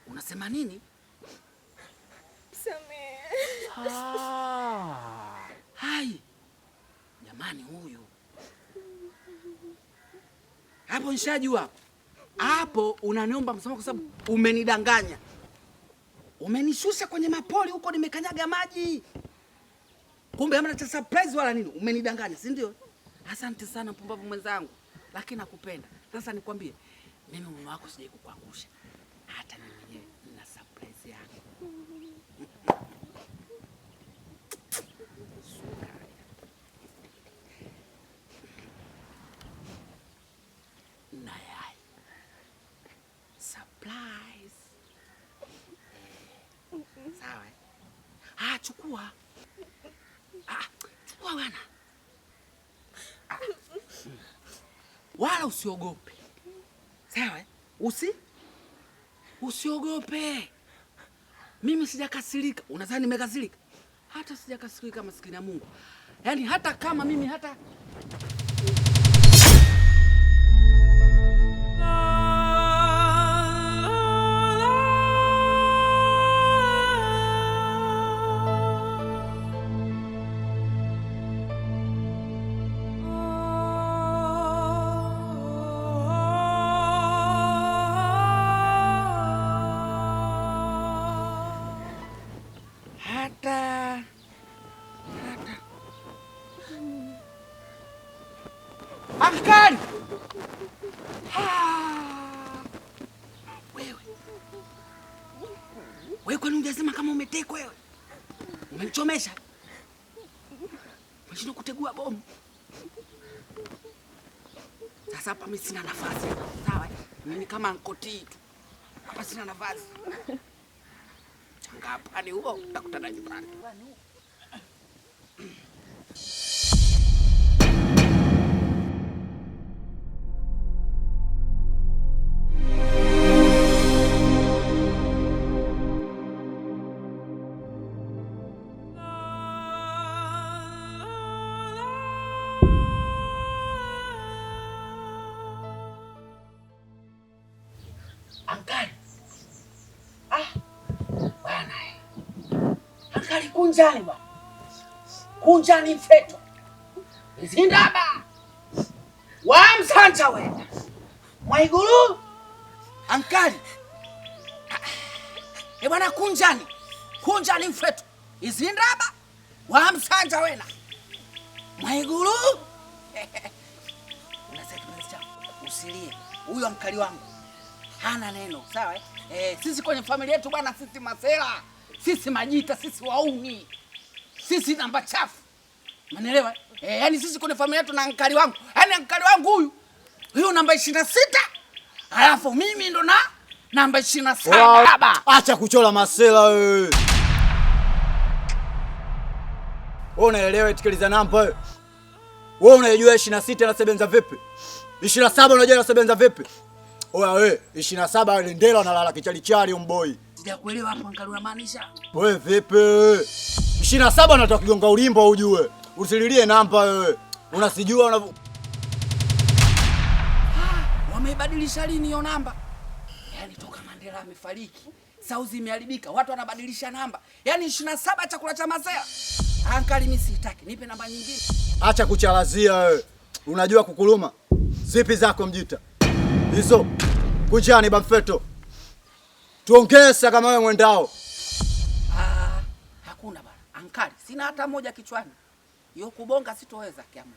Unasema nini? Samehe. Hai. Jamani huyu. Hapo nishajua. Hapo unaniomba msamaha kwa sababu umenidanganya. Umenishusha kwenye mapoli huko nimekanyaga maji. Kumbe hamna cha surprise wala nini. Umenidanganya, si ndio? Asante sana mpumbavu mwenzangu. Lakini nakupenda. Sasa nikwambie, mimi mume wako sijai kukuangusha. Hata mimi mwenyewe nina surprise yangu. Nayai. Surprise. Sawa. Chukua. Chukua bwana. Wala usiogope. Sawa? Usiogope. Mimi sijakasirika. Unadhani nimekasirika? Hata sijakasirika, maskini ya Mungu. Yaani hata kama mimi hata Askari! Wewe kwani ungesema kama umetekwa wewe? Umenichomesha? Umeshindwa kutegua bomu. Sasa hapa mimi sina nafasi. Sawa? Mimi kama nkoti tu. Hapa sina nafasi. hapa ni huo, utakutana nyumbani. Ankali. Bwana. Ankali kunjani bwana. Kunjani mfeto. Izindaba. Wa msanta we. Mwaiguru. Ankali. Bwana kunjani. Kunjani mfeto. Izindaba. Wa msanta wena. Mwaiguru. Unasema usilie. Huyo ankali wangu hana neno, sawa sisi kwenye familia yetu bwana, sisi masela, sisi majita, sisi wauni, sisi namba chafu. Unaelewa? Yani sisi kwenye familia yetu na ankali wangu. Yani ankali wangu huyu namba 26, alafu mimi ndo na namba 27 baba. Acha kuchola masela wewe. Wewe unaelewa itikiliza namba wewe? Wewe unajua 26 na sebenza vipi? 27 unajua na sebenza vipi? Oya wewe, 27 ile ndela analala kichalichali mboi. Sijakuelewa hapo ankali unamaanisha. Wewe vipi? 27 nataka kugonga ulimbo ujue. Usililie namba wewe. Unasijua una Wameibadilisha lini hiyo namba? Yaani toka Mandela amefariki, sauzi imeharibika, watu wanabadilisha namba. Yaani 27 chakula cha masela. Ankali mimi sitaki, nipe namba nyingine. Acha kuchalazia wewe. Unajua kukuluma? Zipi zako mjita? Hizo kunjani bamfeto. Tuongeza kama wewe mwendao. Hakuna bana. Ankali, sina hata moja kichwani. Yo kubonga sitoweza kiamu.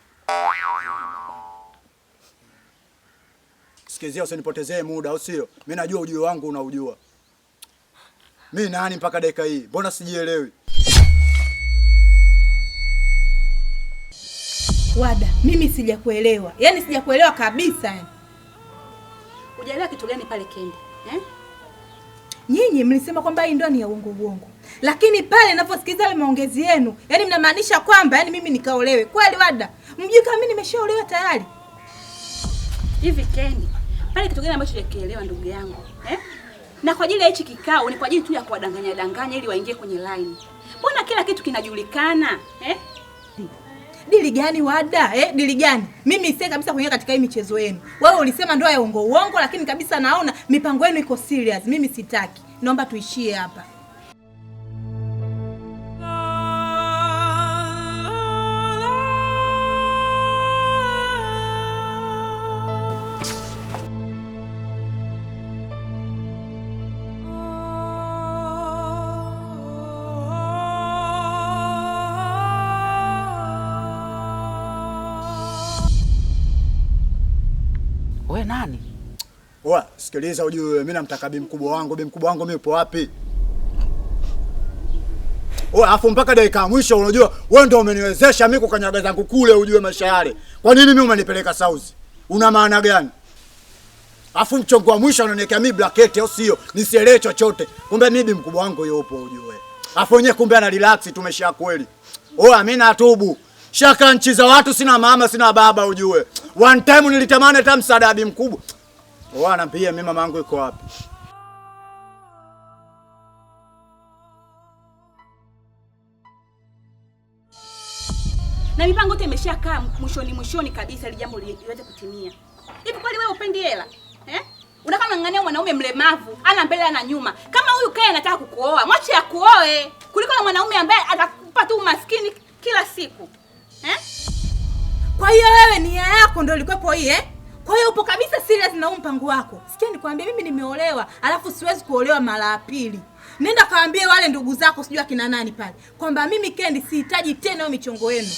Sikizia usinipotezee muda au sio? Mimi najua ujio wangu unaujua. Mimi nani mpaka dakika hii? Mbona sijielewi? Wada, mimi sijakuelewa. Yaani sijakuelewa kabisa yani. Hujaelewa kitu gani pale Kendi? Nyinyi mlisema kwamba hii ndoa ni ya uongo. Lakini pale ninaposikiliza ile maongezi yenu, yani mnamaanisha kwamba yani mimi nikaolewe. Kweli Wada? Mjui kama mimi nimeshaolewa tayari? Hivi Kendi, pale kitu gani ambacho hujakielewa ndugu yangu? Na kwa ajili ya hichi kikao ni kwa ajili tu ya kuwadanganya ili waingie kwenye line. Mbona kila kitu kinajulikana? Dili gani Wada? Dili gani? Mimi sisi kabisa kuingia katika hii michezo yenu. Wewe ulisema ndoa ya uongo, lakini kabisa naona mipango yenu iko serious. Mimi sitaki. Naomba tuishie hapa. Wewe nani? Oa, sikiliza ujue mimi namtaka bi mkubwa wangu. Bi mkubwa wangu mimi upo wapi? Oa, afu mpaka dakika ya mwisho unajua wewe ndio umeniwezesha mimi kukanyaga zangu kule ujue maisha yale. Kwa nini mimi umenipeleka South? Una maana gani? Afu mchongo wa mwisho unaniwekea mimi blanketi au sio? Nisielewe chochote. Kumbe mimi bi mkubwa wangu yupo ujue. Afu wenyewe kumbe ana relax tumesha kweli. Oa, mimi natubu. Shaka nchi za watu sina mama sina baba ujue. One time nilitamani hata msaada bi mkubwa. Wanaambia mimi mama yangu yuko wapi? Na mipango yote imeshakaa mwishoni kabisa ili jambo liweze kutimia. Hivi kweli wewe upendi hela? Unakana ngangania mwanaume mlemavu, ana mbele ana nyuma. Kama huyu kae anataka kukuoa, mwache akuoe. Kuliko na mwanaume ambaye atakupa tu umaskini kila siku. Kwa hiyo wewe nia yako ndio ilikuwepo hii Kwa hiyo upo kabisa serious na mpango wako. Sikia nikwambie mimi nimeolewa, alafu siwezi kuolewa mara ya pili. Nenda kaambie wale ndugu zako sijui akina nani pale kwamba mimi Kendi sihitaji tena hiyo michongo yenu.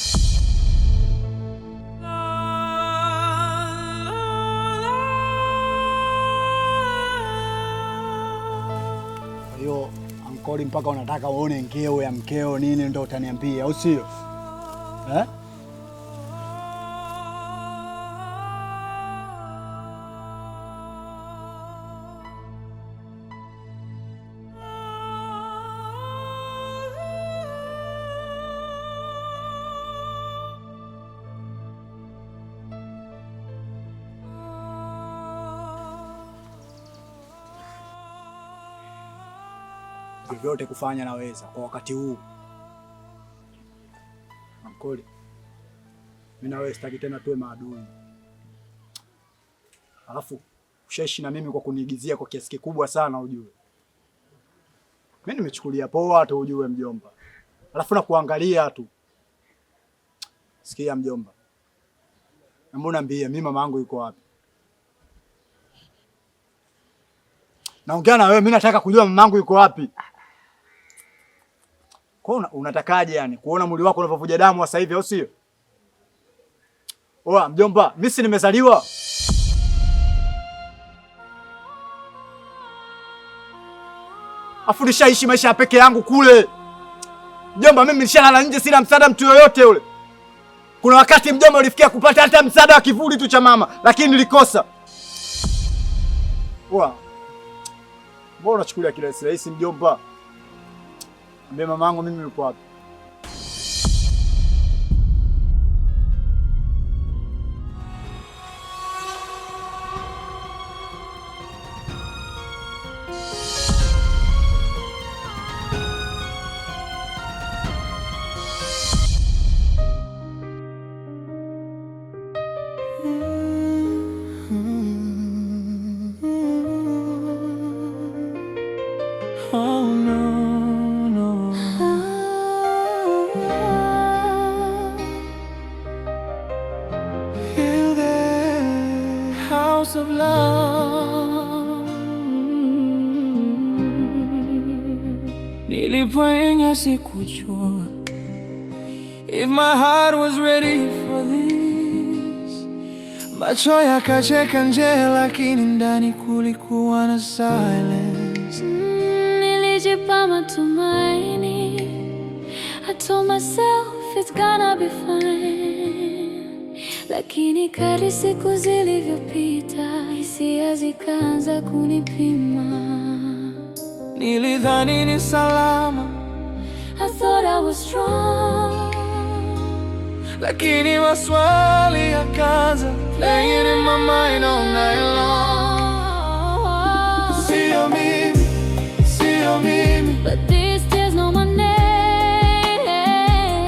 Hiyo ankoli mpaka unataka uone ngeo ya mkeo nini ndio utaniambia au sio? vyovyote kufanya naweza kwa wakati huu. Ankoli, mimi na wewe sitaki tena tuwe maadui. Alafu usheshi na mimi kwa kuniigizia kwa kiasi kikubwa sana ujue. Mimi nimechukulia poa tu ujue mjomba. Alafu na kuangalia tu. Sikia mjomba. Mbona niambie mimi mama yangu yuko wapi? Naongea na wewe, mimi nataka kujua mama yangu yuko wapi. Kwa unatakaje yani? Kuona mwili wako unavyovuja damu sasa hivi au sio? Oa mjomba, mimi si nimezaliwa. Afu nishaishi maisha ya peke yangu kule. Mjomba, mimi nishalala nje, sina msaada mtu yoyote yule. Kuna wakati mjomba ulifikia kupata hata msaada wa kivuli tu cha mama, lakini nilikosa. Oa. Mbona unachukulia kila rahisi mjomba? Mbona mamangu mimi yuko wapi? Of love. Nilipoingia sikujua if my heart was ready for this. Macho yakacheka nje lakini ndani kulikuwa na silence. Nilijipa matumaini. I told myself it's gonna be fine. Lakini kadri siku zilivyopita, hisia zikaanza kunipima. Nilidhani ni salama, I thought I was strong. Lakini maswali yakaanza playing in my mind all night long. Sio mimi, sio mimi, but these tears know my name.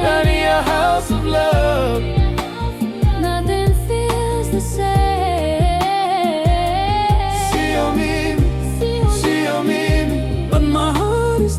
Ndani ya house of love.